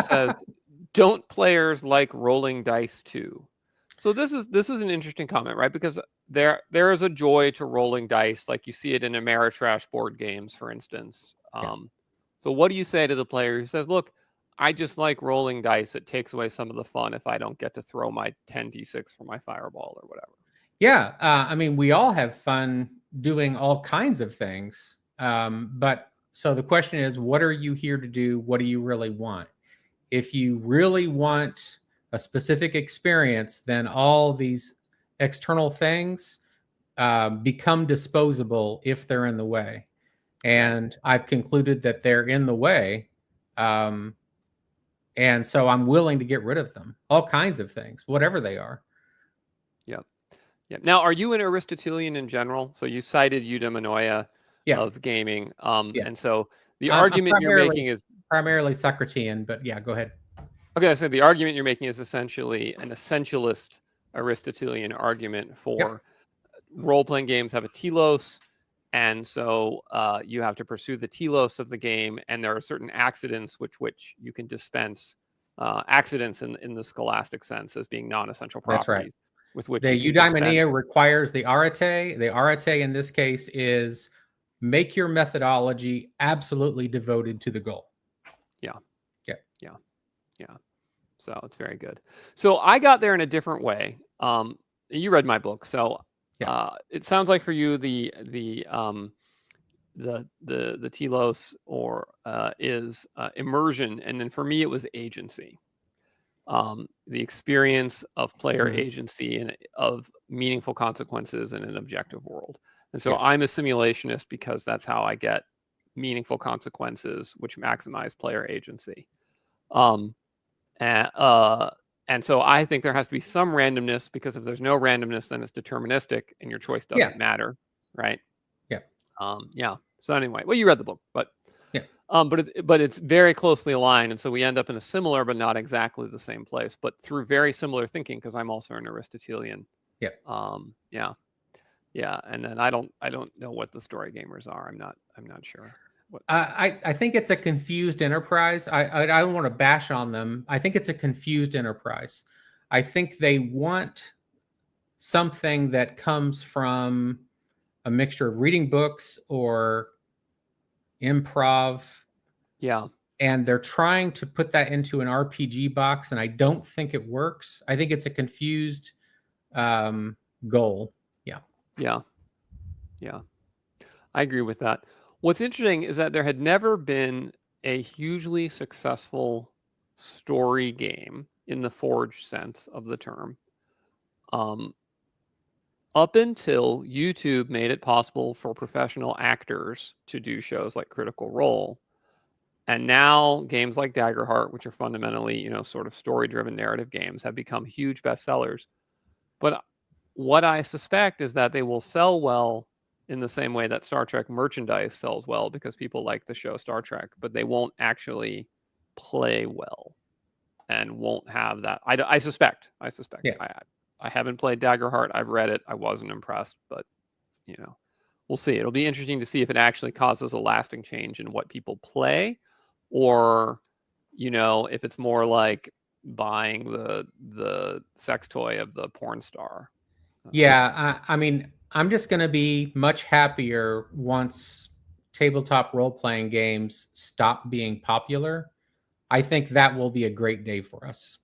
says, don't players like rolling dice too? So this is an interesting comment, right? Because there is a joy to rolling dice, like you see it in Ameritrash board games, for instance. Yeah. So what do you say to the player who says, look, I just like rolling dice. It takes away some of the fun if I don't get to throw my 10d6 for my fireball or whatever. Yeah, I mean, we all have fun doing all kinds of things. But so the question is, what are you here to do? What do you really want? If you really want a specific experience, then all these external things become disposable if they're in the way. And I've concluded that they're in the way. And so I'm willing to get rid of them, all kinds of things, whatever they are. Yep. Yeah. Now, are you an Aristotelian in general? So you cited eudaimonia of gaming. And so the argument you're making is primarily Socratean, but yeah, go ahead. okay. So the argument you're making is essentially an essentialist Aristotelian argument for role-playing games have a telos, and so you have to pursue the telos of the game, and there are certain accidents which you can dispense. Accidents in the scholastic sense as being non-essential properties. That's right. With which the you can eudaimonia requires the arete. The arete in this case is make your methodology absolutely devoted to the goal. Yeah. So it's very good. So I got there in a different way. You read my book, so it sounds like for you the telos or is immersion, and then for me it was agency. The experience of player agency and of meaningful consequences in an objective world. And so I'm a simulationist because that's how I get meaningful consequences, which maximize player agency. And so I think there has to be some randomness, because if there's no randomness, then it's deterministic and your choice doesn't matter, right? Yeah. So anyway, well, you read the book, but but it's very closely aligned, and so we end up in a similar but not exactly the same place, but through very similar thinking, because I'm also an Aristotelian. And then I don't know what the story gamers are. I'm not sure. I think it's a confused enterprise. I don't want to bash on them. I think it's a confused enterprise. I think they want something that comes from a mixture of reading books or improv. And they're trying to put that into an RPG box, and I don't think it works. I think it's a confused goal. Yeah. I agree with that. What's interesting is that there had never been a hugely successful story game in the Forge sense of the term up until YouTube made it possible for professional actors to do shows like Critical Role. And now games like Daggerheart, which are fundamentally, you know, sort of story-driven narrative games, have become huge bestsellers. But what I suspect is that they will sell well in the same way that Star Trek merchandise sells well because people like the show Star Trek, but they won't actually play well and won't have that. I suspect. Yeah. I haven't played Daggerheart. I've read it. I wasn't impressed, but you know, we'll see. It'll be interesting to see if it actually causes a lasting change in what people play, or you know, if it's more like buying the sex toy of the porn star. Yeah, I mean, I'm just going to be much happier once tabletop role-playing games stop being popular. I think that will be a great day for us.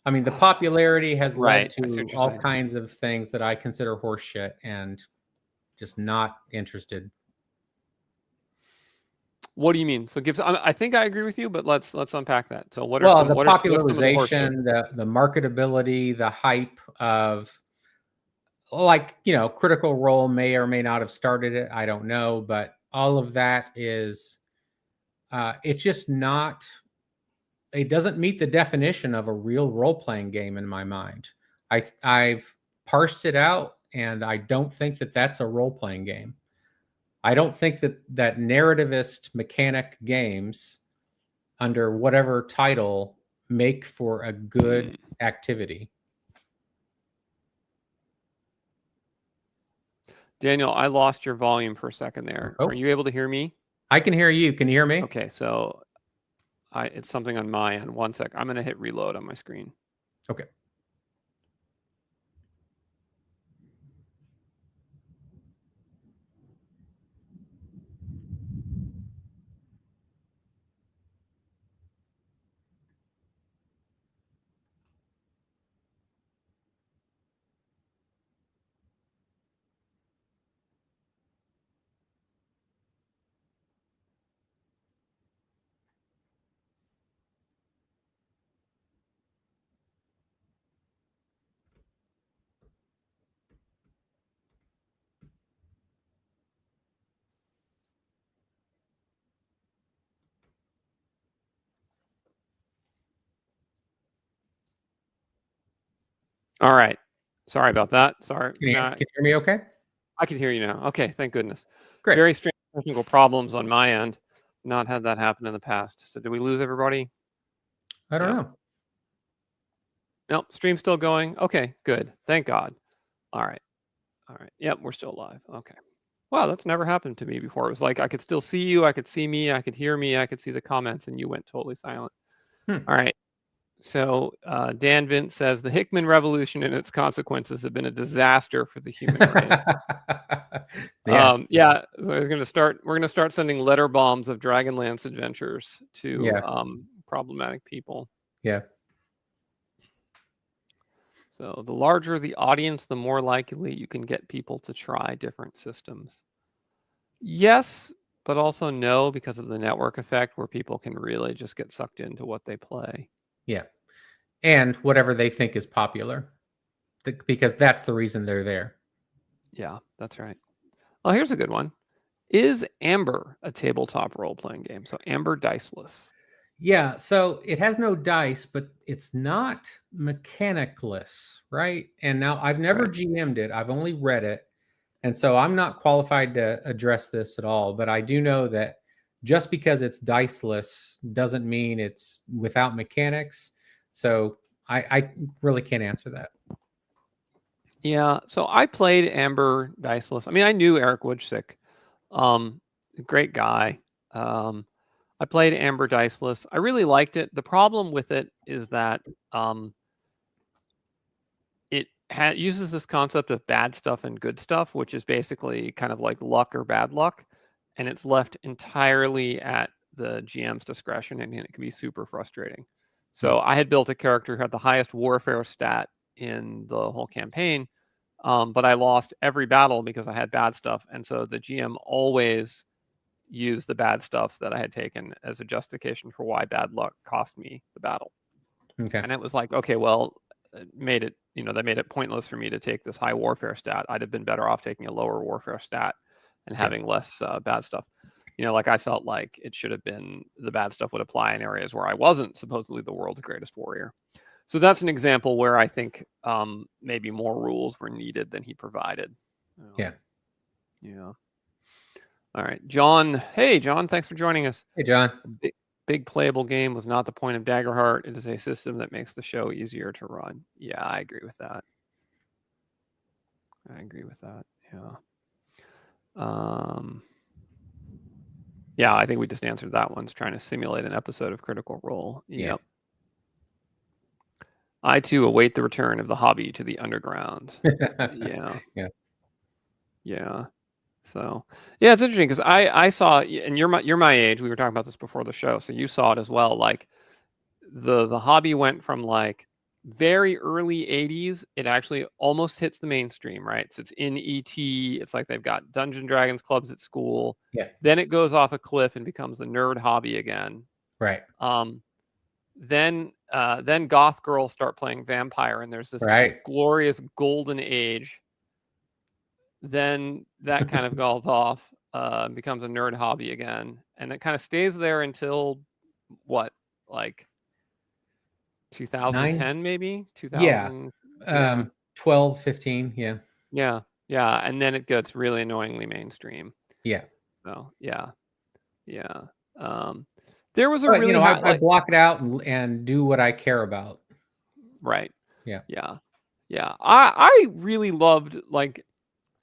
I mean, the popularity has led Right. I see to what you're all saying. kinds of things that I consider horseshit and just not interested. What do you mean? So I think I agree with you, but let's unpack that. So what are Well, some the what's some of the horseshit? popularization, the marketability, the hype of, like, you know, Critical Role may or may not have started it. I don't know, but all of that is, it's just not. It doesn't meet the definition of a real role playing game in my mind. I've parsed it out, and I don't think that that's a role playing game. I don't think that narrativist mechanic games under whatever title make for a good activity. Daniel, I lost your volume for a second there. Oh, Are you able to hear me? I can hear you. Can you hear me? Okay, so it's something on my end. One sec. I'm going to hit reload on my screen. Okay. All right. Sorry about that. Sorry. Can you hear me okay? I can hear you now. Okay, thank goodness. Great. Very strange technical problems on my end. Not had that happen in the past. So did we lose everybody? I don't know. Nope, stream's still going. Okay, good. Thank God. All right. All right. Yep, we're still live. Okay. Wow, that's never happened to me before. It was like I could still see you, I could see me, I could hear me, I could see the comments, and you went totally silent. All right. So Dan Vince says the Hickman Revolution and its consequences have been a disaster for the human race. Yeah. So we're gonna start sending letter bombs of Dragonlance adventures to problematic people. Yeah. So the larger the audience, the more likely you can get people to try different systems. Yes, but also no, because of the network effect where people can really just get sucked into what they play. Yeah. And whatever they think is popular, because that's the reason they're there. Yeah, that's right. Well, here's a good one. Is Amber a tabletop role-playing game? So Amber Diceless. Yeah, so it has no dice, but it's not mechanicless, right? And now I've never GM'd it. I've only read it. And so I'm not qualified to address this at all, but I do know that just because it's diceless doesn't mean it's without mechanics. So I really can't answer that. Yeah, so I played Amber Diceless. I mean, I knew Eric Woodsick, great guy. I played Amber Diceless. I really liked it. The problem with it is that it uses this concept of bad stuff and good stuff, which is basically kind of like luck or bad luck, and it's left entirely at the GM's discretion, and it can be super frustrating. So I had built a character who had the highest warfare stat in the whole campaign, but I lost every battle because I had bad stuff, and so the GM always used the bad stuff that I had taken as a justification for why bad luck cost me the battle. Okay. And it was like, okay, well, made it, that made it pointless for me to take this high warfare stat. I'd have been better off taking a lower warfare stat and having less bad stuff. Like I felt like it should have been the bad stuff would apply in areas where I wasn't supposedly the world's greatest warrior. So that's an example where I think maybe more rules were needed than he provided. Yeah. All right, John. Hey, John. Thanks for joining us. Hey, John. Big playable game was not the point of Daggerheart. It is a system that makes the show easier to run. Yeah, I agree with that. Yeah, I think we just answered that one. It's trying to simulate an episode of Critical Role. Yep. I too await the return of the hobby to the underground. Yeah. So yeah, it's interesting because I saw, and you're my age. We were talking about this before the show, so you saw it as well. Like the hobby went from like very early 80s. It actually almost hits the mainstream, right? So it's in ET. It's like they've got Dungeon Dragons clubs at school. Yeah. Then it goes off a cliff and becomes the nerd hobby again. Right. Then goth girls start playing vampire, and there's this glorious golden age. Then that kind of goes off, becomes a nerd hobby again, and it kind of stays there until what, like 2010, maybe 2000. Yeah. 12, 15. Yeah, and then it gets really annoyingly mainstream. Yeah. So yeah. There was a really I block it out and do what I care about. Right. Yeah. I really loved the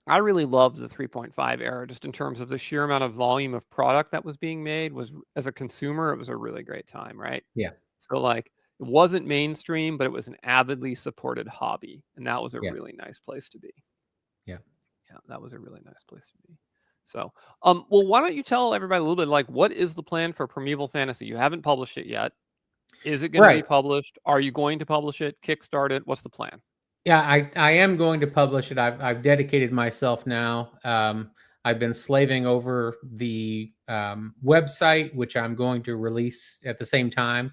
3.5 era, just in terms of the sheer amount of volume of product that was being made. Was, as a consumer, it was a really great time, right? Yeah. So like it wasn't mainstream, but it was an avidly supported hobby, and that was a really nice place to be. Yeah, that was a really nice place to be. So, well, why don't you tell everybody a little bit, like, what is the plan for Primeval Fantasy? You haven't published it yet. Is it going to be published? Are you going to publish it? Kickstart it? What's the plan? Yeah, I am going to publish it. I've dedicated myself now. I've been slaving over the website, which I'm going to release at the same time,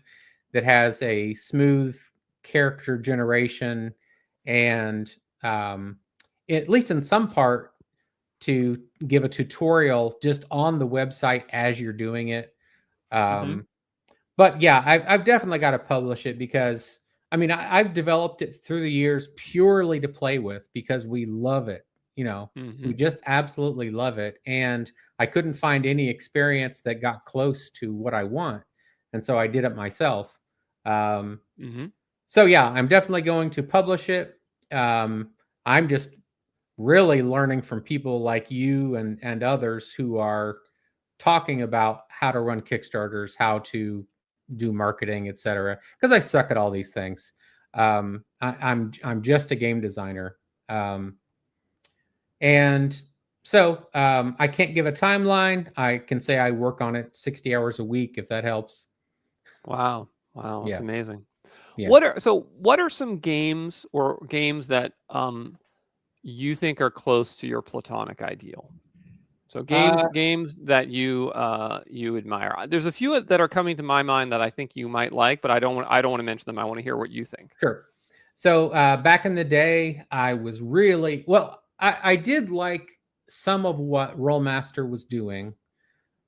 that has a smooth character generation and at least in some part to give a tutorial just on the website as you're doing it. But yeah, I've definitely got to publish it because I've developed it through the years purely to play with because we love it. We just absolutely love it. And I couldn't find any experience that got close to what I want. And so I did it myself. So yeah, I'm definitely going to publish it. I'm just really learning from people like you and others who are talking about how to run Kickstarters, how to do marketing, etc. Because I suck at all these things. I'm just a game designer, and so I can't give a timeline. I can say I work on it 60 hours a week, if that helps. Wow, that's amazing. Yeah. What are some games that you think are close to your platonic ideal? So games that you admire. There's a few that are coming to my mind that I think you might like, but I don't want to mention them. I want to hear what you think. Sure. So back in the day, I was really I did like some of what Rollmaster was doing,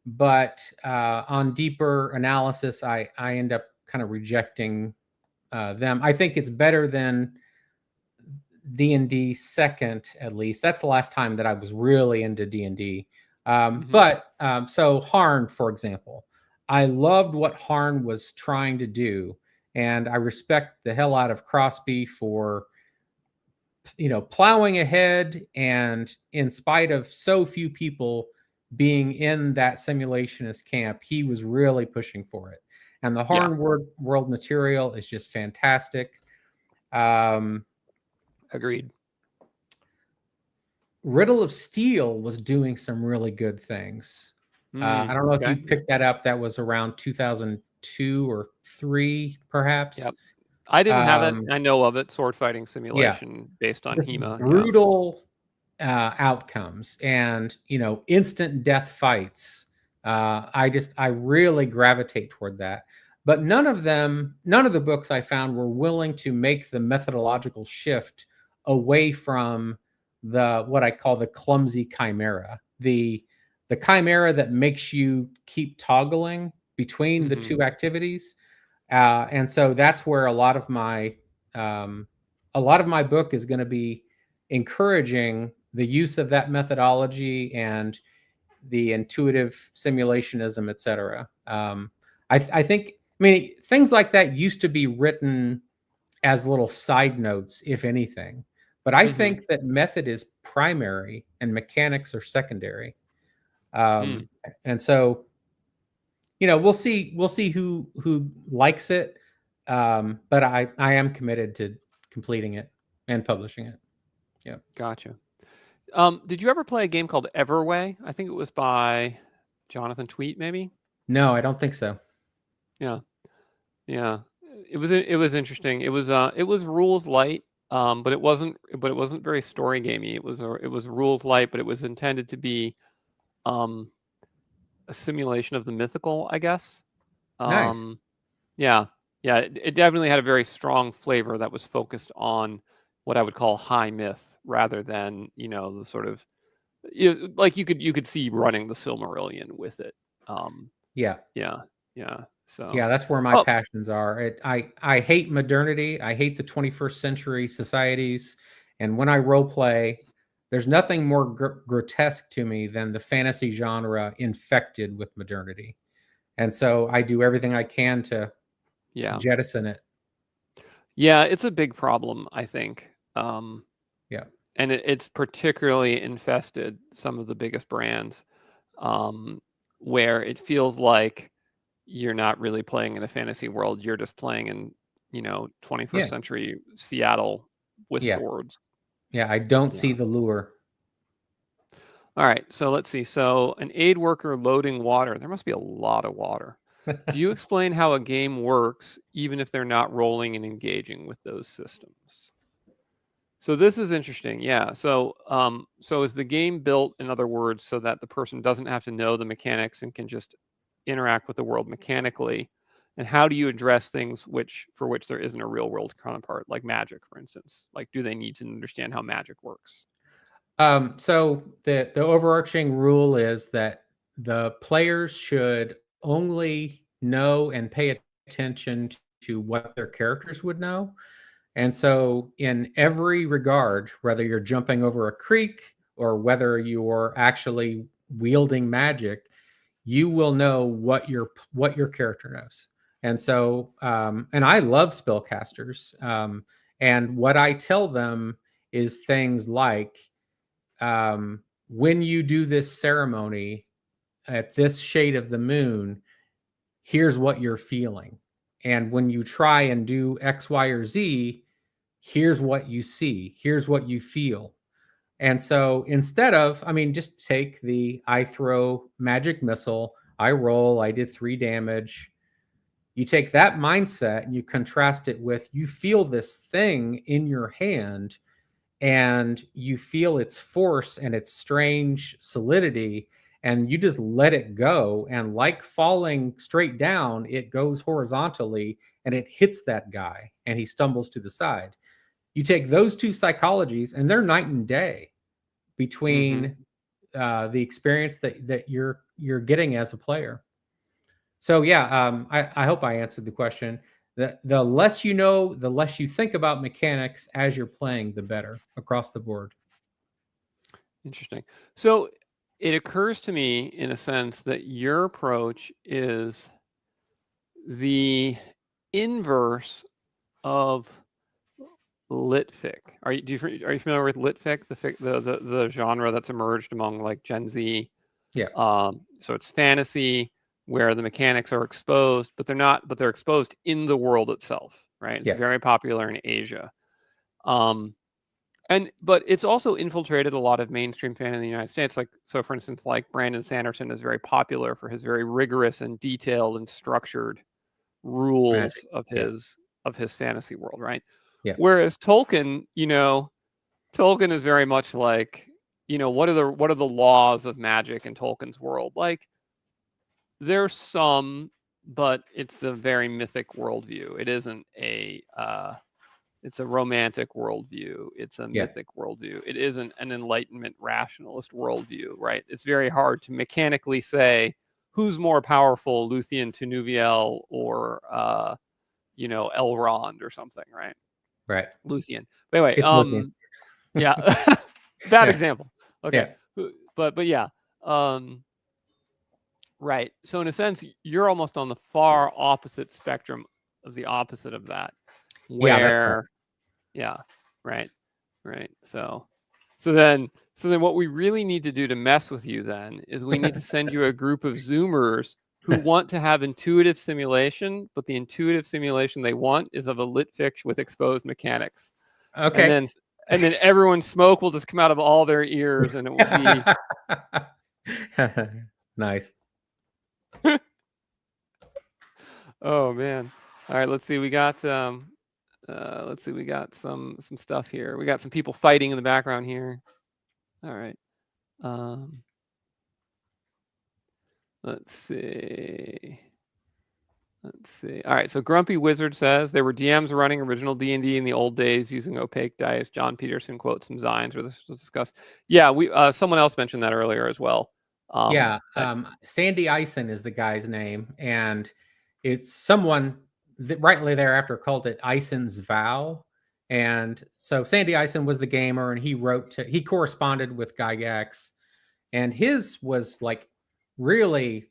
but on deeper analysis, I end up kind of rejecting them. I think it's better than D&D second, at least. That's the last time that I was really into D&D. But so Harn, for example, I loved what Harn was trying to do, and I respect the hell out of Crosby for plowing ahead, and in spite of so few people being in that simulationist camp, he was really pushing for it. And the Harn world material is just fantastic. Agreed. Riddle of Steel was doing some really good things. I don't know if you picked that up. That was around 2002 or 3, perhaps. Yep. I didn't have it. I know of it. Sword fighting simulation based on HEMA. Brutal outcomes and instant death fights. I really gravitate toward that. But none of the books I found were willing to make the methodological shift away from the what I call the clumsy chimera, the chimera that makes you keep toggling between the Mm-hmm. two activities. And so that's where um, a lot of my book is going to be encouraging the use of that methodology and the intuitive simulationism, etc. I think, I mean, things like that used to be written as little side notes, if anything. But I Mm-hmm. think that method is primary and mechanics are secondary. Mm. And so, we'll see who likes it. But I am committed to completing it and publishing it. Yeah. Gotcha. Did you ever play a game called Everway? I think it was by Jonathan Tweet, maybe. No, I don't think so. Yeah, yeah. It was interesting. It was rules light, but it wasn't very story gamey. It was rules light, but it was intended to be um a simulation of the mythical, I guess. Nice. Um, yeah, yeah. It definitely had a very strong flavor that was focused on what I would call high myth, rather than the sort of like you could see running the Silmarillion with it. Um, Yeah. yeah, yeah. So, Yeah, that's where my oh passions are. I hate modernity. I hate the 21st century societies. And when I role play, there's nothing more grotesque to me than the fantasy genre infected with modernity. And so I do everything I can to yeah, jettison it. yeah. It's a big problem, I think. Yeah. And it's particularly infested some of the biggest brands, um, where it feels like you're not really playing in a fantasy world. You're just playing in, 21st Yeah. century Seattle with Yeah. swords. Yeah. I don't Yeah. see the lure. All right. So let's see. So an aid worker loading water. There must be a lot of water. Do you explain how a game works, even if they're not rolling and engaging with those systems? So this is interesting. Yeah. So is the game built, in other words, so that the person doesn't have to know the mechanics and can just interact with the world mechanically? And how do you address things for which there isn't a real world counterpart, like magic, for instance? Like, do they need to understand how magic works? So the overarching rule is that the players should only know and pay attention to what their characters would know. And so, in every regard, whether you're jumping over a creek or whether you're actually wielding magic, you will know what your character knows. And so, and I love spellcasters. And what I tell them is things like, when you do this ceremony at this shade of the moon, here's what you're feeling. And when you try and do X, Y, or Z, here's what you see, here's what you feel. And so instead of, I mean, just take I throw magic missile, I roll, I did 3 damage. You take that mindset and you contrast it with, you feel this thing in your hand and you feel its force and its strange solidity, and you just let it go, and like falling straight down, it goes horizontally and it hits that guy and he stumbles to the side. You take those two psychologies and they're night and day Mm-hmm. between the experience that you're getting as a player. So yeah, I hope I answered the question. The less you know, the less you think about mechanics as you're playing, the better across the board. Interesting. So it occurs to me, in a sense, that your approach is the inverse of litfic. Are you familiar with litfic, the genre that's emerged among like Gen Z? Yeah, So it's fantasy where the mechanics are exposed, but they're exposed in the world itself, right? It's yeah, very popular in Asia. Um, but it's also infiltrated a lot of mainstream fan in the United States. Like, so for instance, like Brandon Sanderson is very popular for his very rigorous and detailed and structured rules magic. Yeah, of his fantasy world, right? yeah, Whereas Tolkien is very much like, what are the laws of magic in Tolkien's world? Like, there's some but it's a very mythic worldview. It isn't a it's a romantic worldview. It's a Yeah. mythic worldview. It isn't an enlightenment rationalist worldview, right? It's very hard to mechanically say who's more powerful, Luthien to Nuviel or Elrond or something, right? Right. Luthien. But anyway, It's looking. yeah, bad Yeah. example. Okay, Yeah. but yeah, right. So in a sense, you're almost on the far opposite spectrum of the opposite of that, Yeah, that's right. where, yeah, right, right. So then what we really need to do to mess with you then is we need to send you a group of Zoomers who want to have intuitive simulation, but the intuitive simulation they want is of a lit fiction with exposed mechanics. And Okay. then everyone's smoke will just come out of all their ears and it will be Nice. oh man. All right, let's see. We got we got some stuff here. We got some people fighting in the background here. All right. Let's see. Let's see. All right. So Grumpy Wizard says there were DMs running original D&D in the old days using opaque dice. John Peterson quotes some Zines where this was discussed. Yeah, we someone else mentioned that earlier as well. Yeah. That, Sandy Eisen is the guy's name, and it's someone that rightly thereafter called it Eisen's Vow. And so Sandy Eisen was the gamer, and he corresponded with Gygax, and his was like really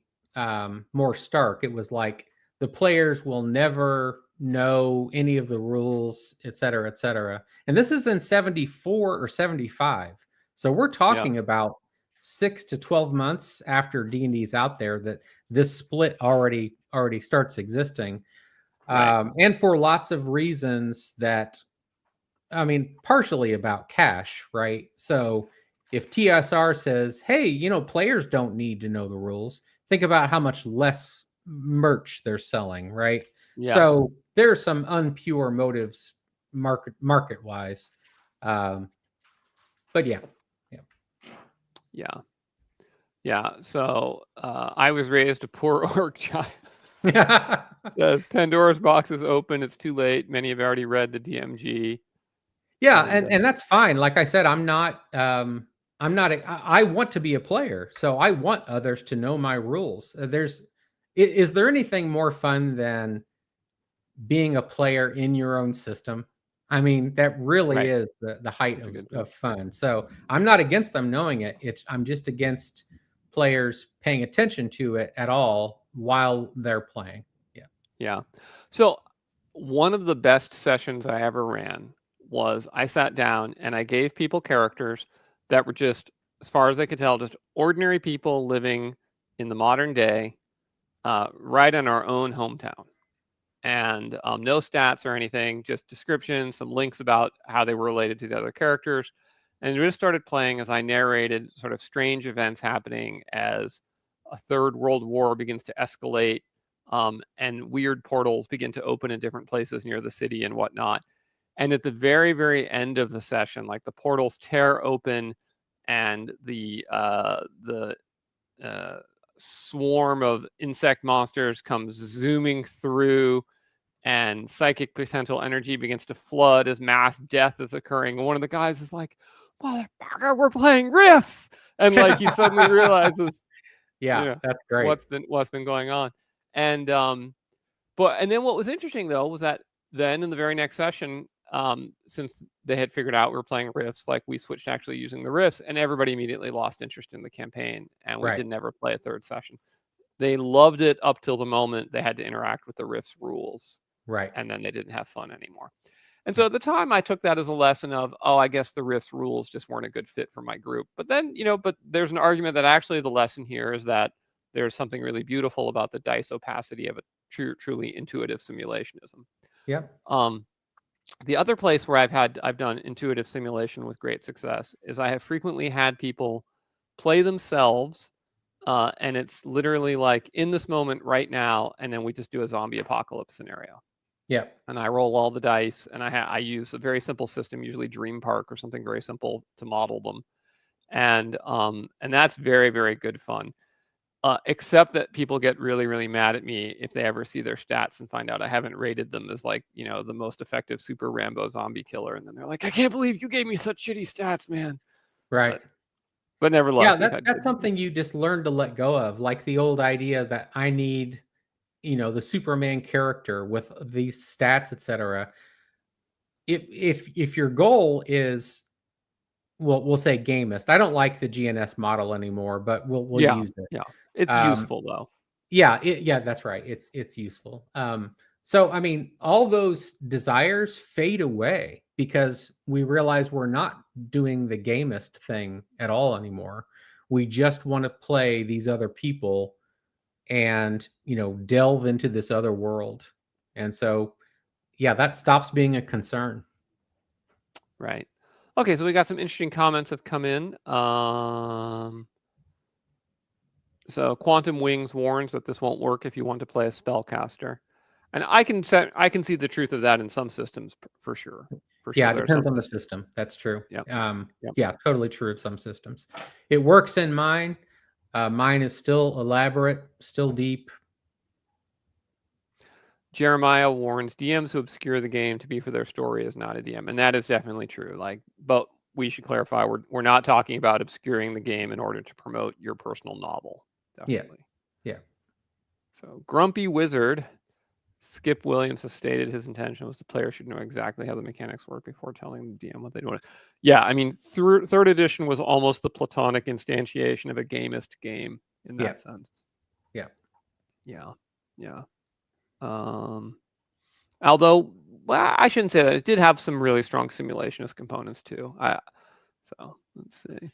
more stark. It was like the players will never know any of the rules, et cetera, et cetera. And this is in 74 or 75. So we're yeah. talking about 6 to 12 months after D&D's out there that this split already starts existing. Right. And for lots of reasons that, I mean, partially about cash, right? So if TSR says, hey, players don't need to know the rules, think about how much less merch they're selling, right? Yeah. So there are some unpure motives market wise. But yeah. Yeah. Yeah. So I was raised a poor orc child. Says Pandora's box is open. It's too late. Many have already read the DMG. Yeah, and that's fine. Like I said, I want to be a player, so I want others to know my rules. Is there anything more fun than being a player in your own system? I mean, that really Right. is the height That's a good of fun. So I'm not against them knowing it. I'm just against players paying attention to it at all while they're playing. Yeah. Yeah. So one of the best sessions I ever ran was I sat down and I gave people characters that were just, as far as I could tell, just ordinary people living in the modern day, right in our own hometown. And no stats or anything, just descriptions, some links about how they were related to the other characters. And we just started playing as I narrated sort of strange events happening as a third world war begins to escalate, and weird portals begin to open in different places near the city and whatnot. And at the very, very end of the session, like the portals tear open and the swarm of insect monsters comes zooming through, and psychic potential energy begins to flood as mass death is occurring. And one of the guys is like, "Motherfucker, we're playing riffs!" And like he suddenly realizes, Yeah, that's great. what's been going on. And then what was interesting though was that then in the very next session, since they had figured out we were playing riffs, like we switched to actually using the riffs, and everybody immediately lost interest in the campaign, and we Right. didn't ever play a third session. They loved it up till the moment they had to interact with the riffs rules. Right. And then they didn't have fun anymore. And so at the time, I took that as a lesson of, oh, I guess the riffs rules just weren't a good fit for my group. But then, but there's an argument that actually the lesson here is that there's something really beautiful about the dice opacity of a truly intuitive simulationism. Yeah. The other place where I've done intuitive simulation with great success is I have frequently had people play themselves, and it's literally like in this moment right now, and then we just do a zombie apocalypse scenario. Yeah. And I roll all the dice, and I use a very simple system, usually Dream Park or something very simple to model them, and that's very, very good fun. except that people get really, really mad at me if they ever see their stats and find out I haven't rated them as like, the most effective super Rambo zombie killer. And then they're like, I can't believe you gave me such shitty stats, man. Right. But nevertheless, Yeah, we've had that's something you just learn to let go of, like the old idea that I need, the Superman character with these stats, etc. If your goal is, well, we'll say gamist. I don't like the GNS model anymore, but we'll Yeah, use it. yeah. It's Um, useful though. yeah, that's right. It's useful. So I mean, all those desires fade away because we realize we're not doing the gamist thing at all anymore. We just want to play these other people and delve into this other world. And so yeah, that stops being a concern. Right. Okay, so we got some interesting comments have come in. So Quantum Wings warns that this won't work if you want to play a spellcaster, and I can see the truth of that in some systems for sure. For sure, Yeah, it there are depends some. on the system. That's true. Yeah. Yep. Yeah, totally true of some systems. It works in mine. Mine is still elaborate, still deep. Jeremiah warns DMs who obscure the game to be for their story is not a DM, and that is definitely true. Like, but we should clarify we're not talking about obscuring the game in order to promote your personal novel. Definitely. Yeah. So Grumpy Wizard Skip Williams has stated his intention was the player should know exactly how the mechanics work before telling the DM what they do. Yeah, I mean, third edition was almost the platonic instantiation of a gamist game in that sense. Yeah. Yeah. Although, well, I shouldn't say that. It did have some really strong simulationist components too. So let's see.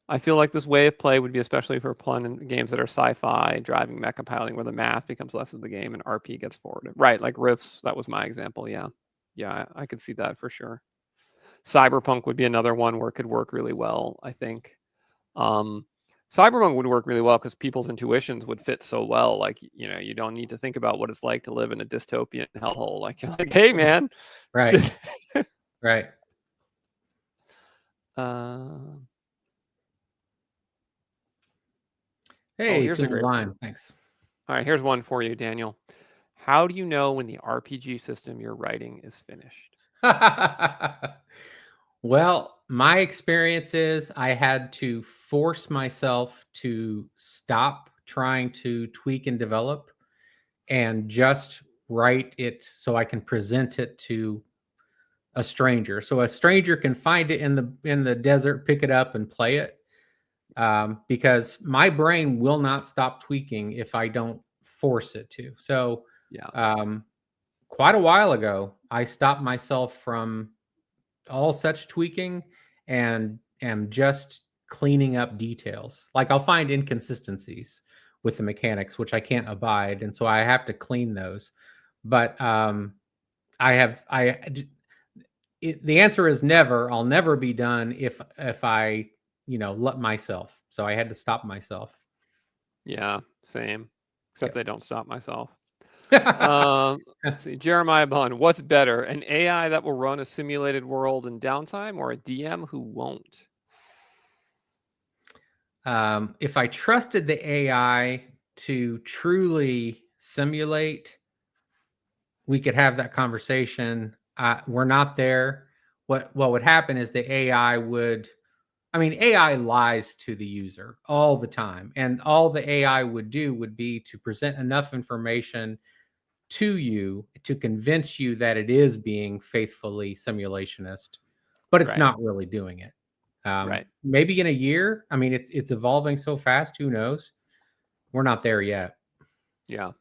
I feel like this way of play would be especially for fun in games that are sci-fi, driving mecha piloting, where the math becomes less of the game and RP gets forwarded. Right, like Rifts, that was my example. Yeah, I could see that for sure. Cyberpunk would be another one where it could work really well, I think. Cyberpunk would work really well because people's intuitions would fit so well. Like, you don't need to think about what it's like to live in a dystopian hellhole. Like, you're like, hey, man. Right. Right. Hey, here's a great line. one. Thanks. All right, here's one for you, Daniel. How do you know when the RPG system you're writing is finished? Well, my experience is I had to force myself to stop trying to tweak and develop and just write it so I can present it to a stranger. So a stranger can find it in the desert, pick it up and play it. Because my brain will not stop tweaking if I don't force it to. So quite a while ago, I stopped myself from all such tweaking and am just cleaning up details. Like I'll find inconsistencies with the mechanics, which I can't abide, and so I have to clean those. But the answer is never. I'll never be done if I let myself. So I had to stop myself. Yeah, same. Except I don't stop myself. Let's see. Jeremiah Bun, what's better, an AI that will run a simulated world in downtime or a DM who won't? If I trusted the AI to truly simulate, we could have that conversation. We're not there. What would happen is the AI would, AI lies to the user all the time. And all the AI would do would be to present enough information to you to convince you that it is being faithfully simulationist, but it's not really doing it. Maybe in a year. It's evolving so fast. Who knows? We're not there yet. Yeah.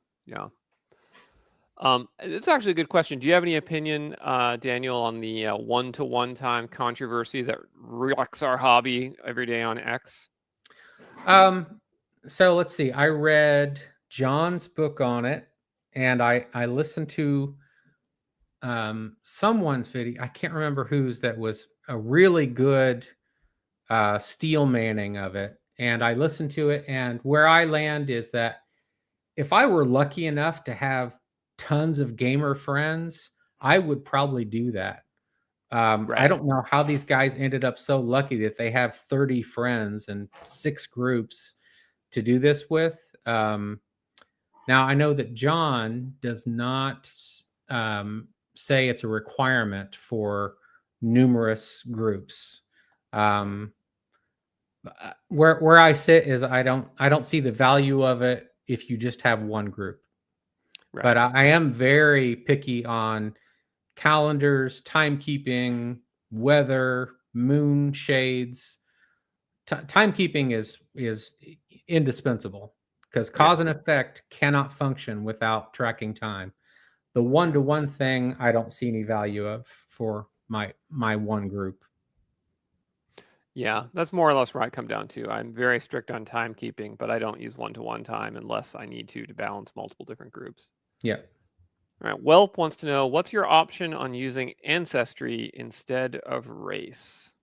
It's actually a good question. Do you have any opinion, Daniel, on the one-to-one time controversy that wrecks our hobby every day on X? So let's see. I read John's book on it, and I listened to someone's video. I can't remember whose. That was a really good steel manning of it, and I listened to it. And where I land is that if I were lucky enough to have tons of gamer friends, I would probably do that. I Right. don't know how these guys ended up so lucky that they have 30 friends and 6 groups to do this with. Now, I know that John does not say it's a requirement for numerous groups. Where I sit is I don't see the value of it if you just have one group. Right. But I am very picky on calendars, timekeeping, weather, moon shades. Timekeeping is indispensable because Yeah. cause and effect cannot function without tracking time. The one-to-one thing I don't see any value of for my one group. Yeah, that's more or less where I come down to. I'm very strict on timekeeping, but I don't use one-to-one time unless I need to balance multiple different groups. Yeah. All right. Welp wants to know, what's your option on using ancestry instead of race?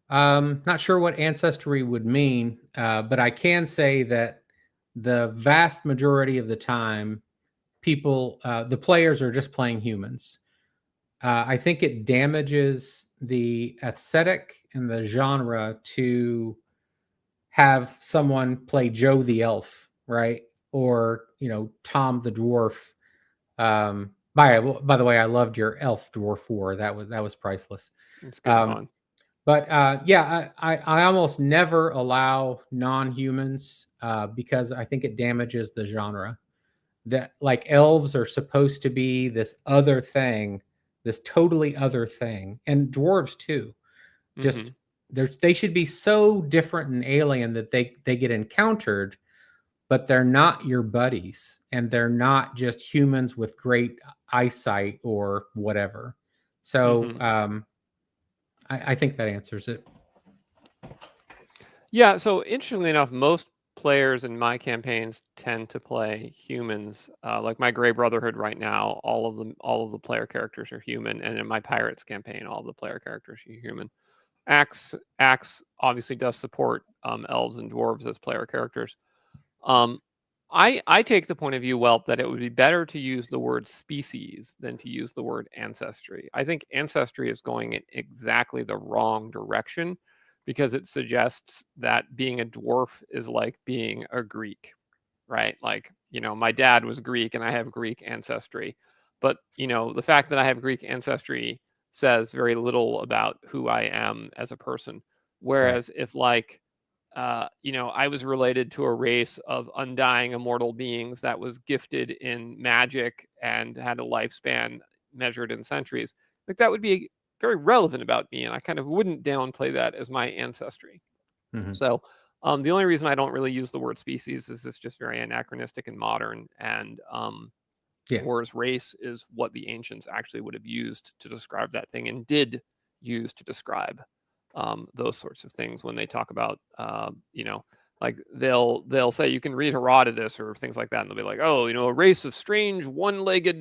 Not sure what ancestry would mean, but I can say that the vast majority of the time, the players are just playing humans. I think it damages the aesthetic and the genre to have someone play Joe the elf, right? Or Tom the dwarf. By the way, I loved your elf dwarf war. That was priceless. It's good Um, fun. but yeah, I almost never allow non-humans because I think it damages the genre. That like elves are supposed to be this other thing, this totally other thing, and dwarves too. Just Hmm. they should be so different and alien that they get encountered, but they're not your buddies, and they're not just humans with great eyesight or whatever. So Hmm. I think that answers it. Yeah, so interestingly enough, most players in my campaigns tend to play humans. Like my Grey Brotherhood right now, all of the player characters are human, and in my Pirates campaign, all of the player characters are human. ACKS obviously does support elves and dwarves as player characters. Um, I take the point of view, Welp, that it would be better to use the word species than to use the word ancestry. I think ancestry is going in exactly the wrong direction because it suggests that being a dwarf is like being a Greek, right? Like, my dad was Greek and I have Greek ancestry. But, the fact that I have Greek ancestry says very little about who I am as a person. Right. Whereas if, like, I was related to a race of undying immortal beings that was gifted in magic and had a lifespan measured in centuries, like that would be very relevant about me. And I kind of wouldn't downplay that as my ancestry. Hmm. So the only reason I don't really use the word species is it's just very anachronistic and modern. And Yeah. whereas race is what the ancients actually would have used to describe that thing and did use to describe those sorts of things when they talk about, like they'll say you can read Herodotus or things like that, and they'll be like, oh, a race of strange one-legged,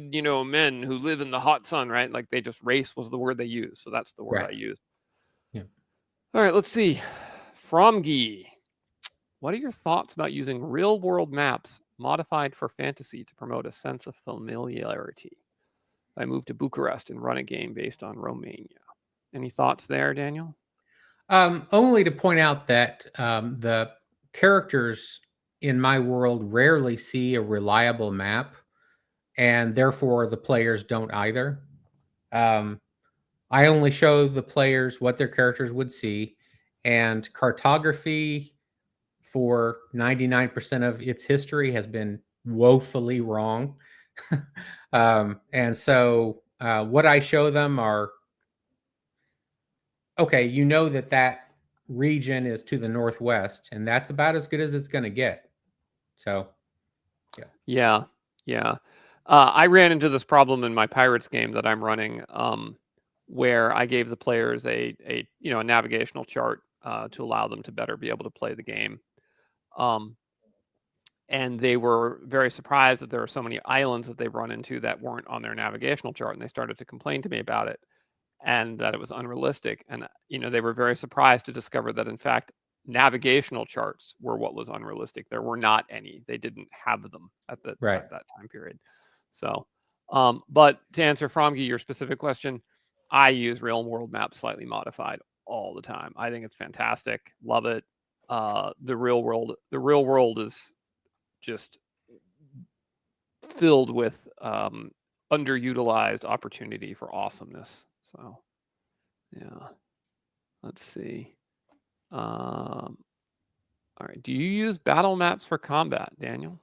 men who live in the hot sun, right? Like they just race was the word they used, so that's the word I Right. used. Yeah. All right, let's see. Fromgy, what are your thoughts about using real-world maps modified for fantasy to promote a sense of familiarity? I moved to Bucharest and run a game based on Romania. Any thoughts there, Daniel? Only to point out that the characters in my world rarely see a reliable map, and therefore the players don't either. Um, I only show the players what their characters would see, and cartography for 99% of its history has been woefully wrong. And so what I show them are okay, that region is to the northwest, and that's about as good as it's going to get. So, yeah. Yeah, yeah. I ran into this problem in my Pirates game that I'm running, where I gave the players a navigational chart to allow them to better be able to play the game. Um, and they were very surprised that there are so many islands that they've run into that weren't on their navigational chart, and they started to complain to me about it and that it was unrealistic. And they were very surprised to discover that in fact navigational charts were what was unrealistic. There were not any. They didn't have them at Right. that time period. So But to answer Fromgy, your specific question, I use real world maps slightly modified all the time. I think it's fantastic. Love it. The real world is just filled with underutilized opportunity for awesomeness. So, yeah. Let's see. All right. Do you use battle maps for combat, Daniel?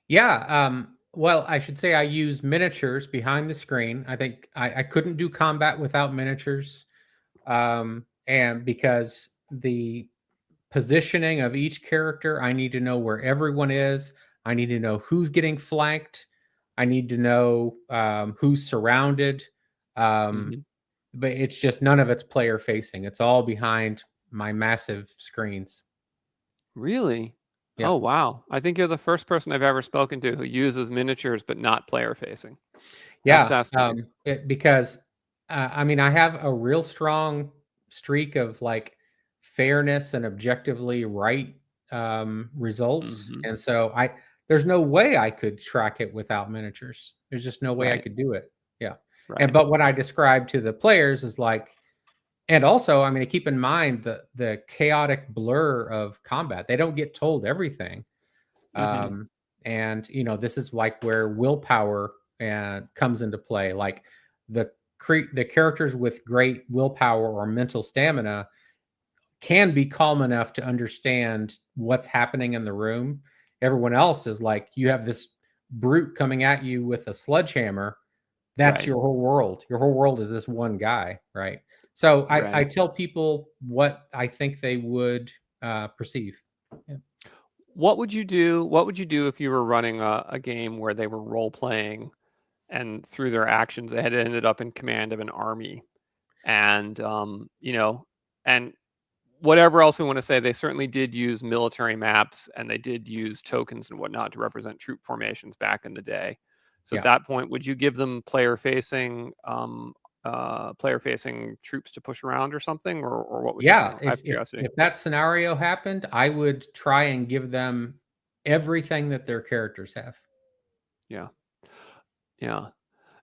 Yeah. Well, I should say I use miniatures behind the screen. I think I couldn't do combat without miniatures. And because the positioning of each character, I need to know where everyone is. I need to know who's getting flanked. I need to know who's surrounded. Um, Mm-hmm. but it's just none of it's player facing. It's all behind my massive screens. Really? Yeah. Oh, wow. I think you're the first person I've ever spoken to who uses miniatures but not player facing. That's Yeah, fascinating. because I mean, I have a real strong streak of like fairness and objectively right results, Mm-hmm. and so there's no way I could track it without miniatures. There's just no way I Right. could do it. Yeah, and Right. but what I describe to the players is like, and also, I mean, keep in mind the chaotic blur of combat. They don't get told everything. Mm-hmm. um, and this is like where willpower comes into play. Like the characters with great willpower or mental stamina can be calm enough to understand what's happening in the room. Everyone else is like, you have this brute coming at you with a sledgehammer. That's Right. your whole world. Your whole world is this one guy, right? So I Right. tell people what I think they would perceive. Yeah. What would you do? What would you do if you were running a game where they were role playing and through their actions they had ended up in command of an army? And and whatever else we want to say, they certainly did use military maps and they did use tokens and whatnot to represent troop formations back in the day. So at Yeah. that point, would you give them player facing troops to push around or something, or what would you Yeah, do? I if have if curiosity. if that scenario happened, I would try and give them everything that their characters have. Yeah, yeah.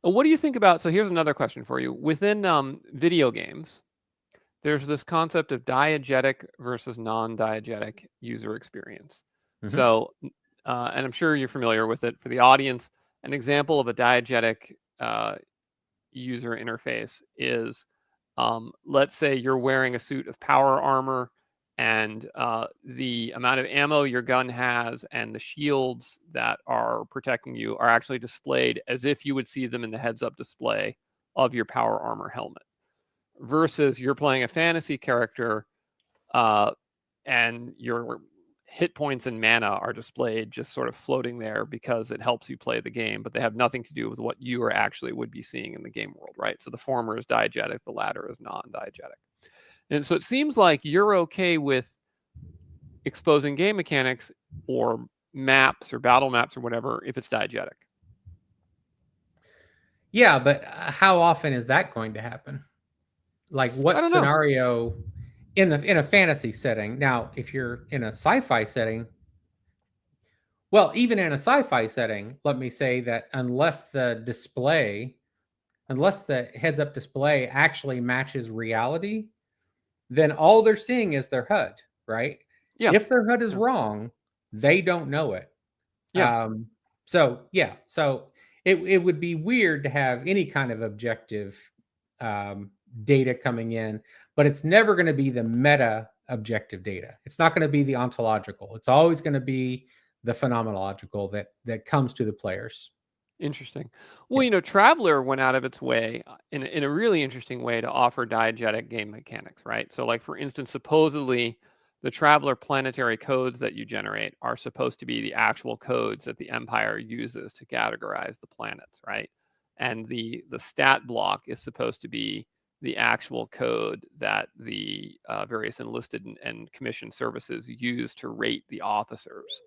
What do you think about? So here's another question for you. Within video games, there's this concept of diegetic versus non-diegetic user experience. Mhm. So, and I'm sure you're familiar with it. For the audience, an example of a diegetic user interface is, let's say you're wearing a suit of power armor, and the amount of ammo your gun has and the shields that are protecting you are actually displayed as if you would see them in the heads-up display of your power armor helmet versus you're playing a fantasy character, uh, and your hit points and mana are displayed just sort of floating there because it helps you play the game, but they have nothing to do with what you are actually would be seeing in the game world, right? So the former is diegetic, the latter is non-diegetic. And so it seems like you're okay with exposing game mechanics or maps or battle maps or whatever if it's diegetic. Yeah, but how often is that going to happen? Like, I what don't know. scenario in a fantasy setting? Now, if you're in a sci-fi setting, well, even in a sci-fi setting, let me say that unless the heads-up display actually matches reality, then all they're seeing is their HUD, right? Yeah. If their HUD is Yeah. wrong, they don't know it. Yeah. So yeah, so it would be weird to have any kind of objective um, data coming in, but it's never going to be the meta objective data. It's not going to be the ontological. It's always going to be the phenomenological that comes to the players. Interesting. Yeah. Well, Traveler went out of its way in a really interesting way to offer diegetic game mechanics, right? So, like for instance, supposedly the Traveler planetary codes that you generate are supposed to be the actual codes that the Empire uses to categorize the planets, right? And the stat block is supposed to be the actual code that the various enlisted and commissioned services use to rate the officers,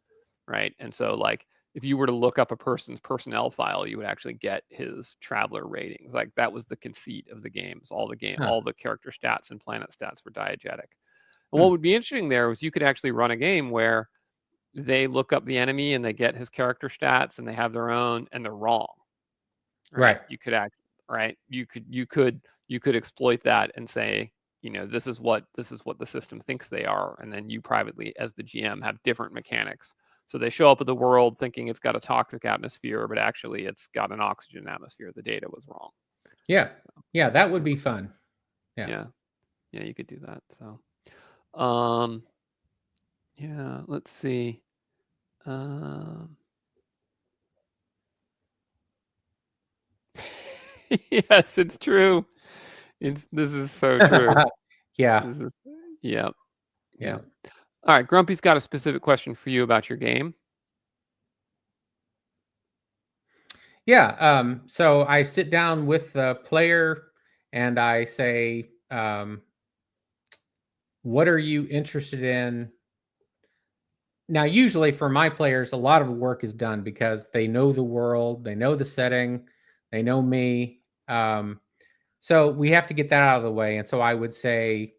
right? And so, like, if you were to look up a person's personnel file, you would actually get his traveler ratings. Like that was the conceit of the games. Huh. All the character stats and planet stats were diegetic. And what Hmm. would be interesting there was you could actually run a game where they look up the enemy and they get his character stats and they have their own and they're wrong. Right. You could you could exploit that and say, this is what the system thinks they are, and then you privately, as the GM, have different mechanics. So they show up at the world thinking it's got a toxic atmosphere, but actually it's got an oxygen atmosphere. The data was wrong. Yeah. Yeah, that would be fun. Yeah. Yeah, you could do that. So, yeah, let's see. Yes, it's true. This is so true. Yeah. This is, yeah, Yeah. yeah. All right, Grumpy's got a specific question for you about your game. Yeah. So I sit down with the player and I say, what are you interested in? Now, usually for my players, a lot of work is done because they know the world, they know the setting, they know me. So we have to get that out of the way. And so I would say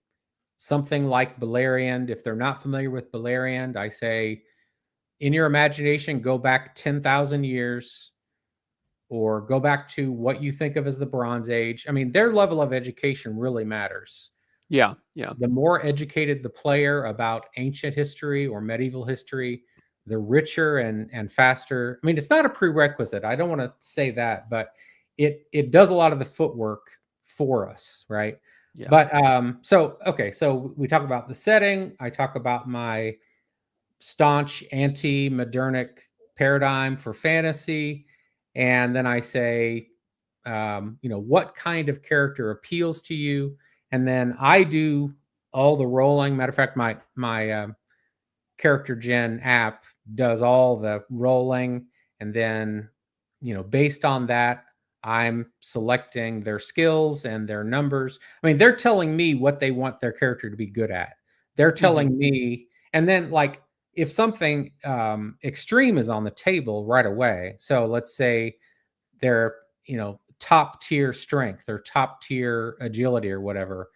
something like Beleriand. If they're not familiar with Beleriand, I say, in your imagination, go back 10,000 years or go back to what you think of as the Bronze Age. I mean, their level of education really matters. Yeah, yeah. The more educated the player about ancient history or medieval history, the richer and faster. I mean, it's not a prerequisite. I don't want to say that, but it does a lot of the footwork for us, right? Yeah. But so okay, so we talk about the setting. I talk about my staunch anti-modernic paradigm for fantasy, and then I say, what kind of character appeals to you, and then I do all the rolling. Matter of fact, my character gen app does all the rolling, and then based on that, I'm selecting their skills and their numbers. I mean, they're telling me what they want their character to be good at. They're telling me, and then like if something extreme is on the table right away. So let's say they're top tier strength or top tier agility or whatever.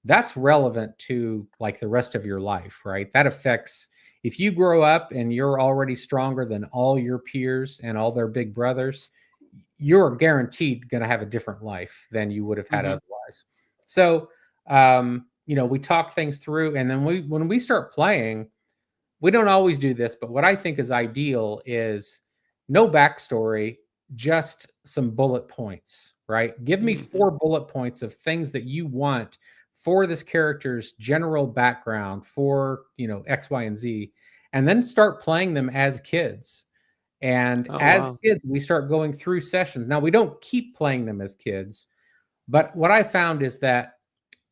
That's relevant to like the rest of your life, right? That affects if you grow up and you're already stronger than all your peers and all their big brothers, you're guaranteed going to have a different life than you would have had otherwise. So, we talk things through, and then when we start playing, we don't always do this, but what I think is ideal is no backstory, just some bullet points, right? Give me 4 bullet points of things that you want for this character's general background for, X, Y, and Z, and then start playing them as kids. And as kids, we start going through sessions. Now, we don't keep playing them as kids, but what I found is that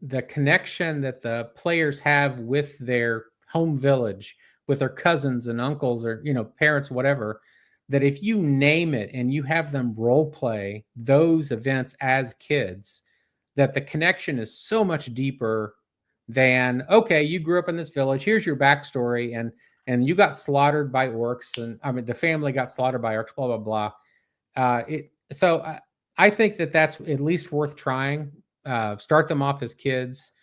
the connection that the players have with their home village, with their cousins and uncles or parents, whatever, that if you name it and you have them role play those events as kids, that the connection is so much deeper than, okay, you grew up in this village, here's your backstory, and you got slaughtered by orcs, and I mean the family got slaughtered by orcs, blah blah blah. I think that that's at least worth trying. Start them off as kids.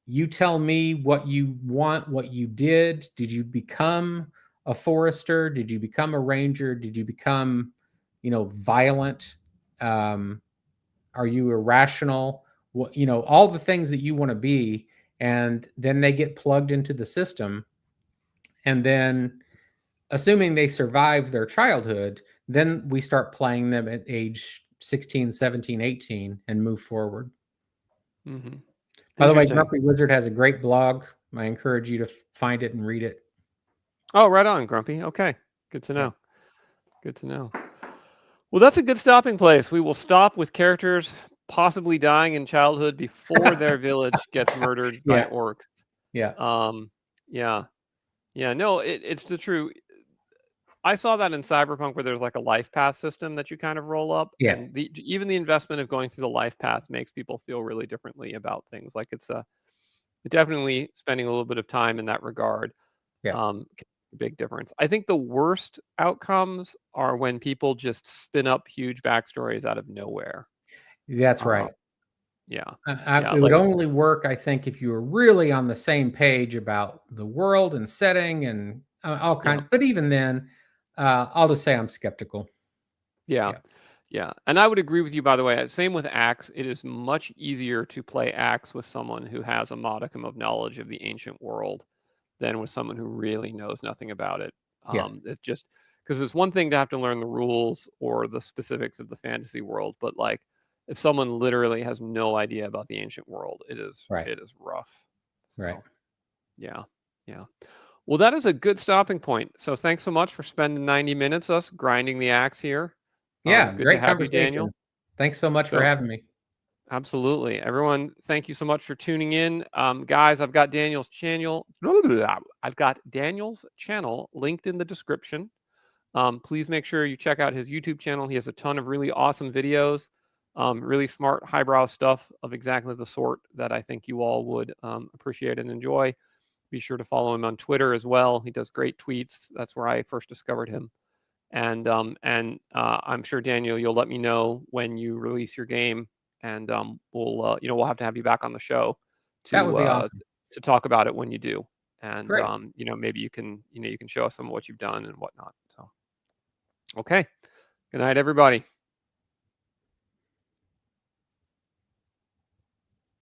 You tell me what you want, what you did. Did you become a forester? Did you become a ranger? Did you become, violent? Are you irrational? What, all the things that you want to be. And then they get plugged into the system. And then, assuming they survive their childhood, then we start playing them at age 16, 17, 18 and move forward. By the way, Grumpy Wizard has a great blog. I encourage you to find it and read it. Oh, right on, Grumpy. Okay. Good to know. Yeah. Good to know. Well, that's a good stopping place. We will stop with characters possibly dying in childhood before their village gets murdered by orcs. Yeah. Yeah. No, it's the true. I saw that in Cyberpunk where there's like a life path system that you kind of roll up. Yeah. And even the investment of going through the life path makes people feel really differently about things. Like it's definitely spending a little bit of time in that regard. Yeah. Big difference. I think the worst outcomes are when people just spin up huge backstories out of nowhere. That's right. Yeah. It would only work, I think, if you were really on the same page about the world and setting and all kinds. But even then, I'll just say I'm skeptical. Yeah. Yeah, and I would agree with you, by the way. Same with ACKS. It is much easier to play ACKS with someone who has a modicum of knowledge of the ancient world than with someone who really knows nothing about it. Yeah. It's just because it's one thing to have to learn the rules or the specifics of the fantasy world, but like if someone literally has no idea about the ancient world, it is Right. rough. Right. So, yeah, yeah. Well, that is a good stopping point. So thanks so much for spending 90 minutes us grinding the axe here. Yeah. Good to Great have you, Daniel. conversation. Thanks so much for So having me. absolutely, everyone. Thank you so much for tuning in, guys. I've got Daniel's channel. I've got Daniel's channel linked in the description. Please make sure you check out his YouTube channel. He has a ton of really awesome videos, really smart, highbrow stuff of exactly the sort that I think you all would appreciate and enjoy. Be sure to follow him on Twitter as well. He does great tweets. That's where I first discovered him. And I'm sure, Daniel, you'll let me know when you release your game, and we'll have to have you back on the show That would be awesome. to talk about it when you do. And Great. maybe you can show us some of what you've done and whatnot. So, okay. Good night, everybody.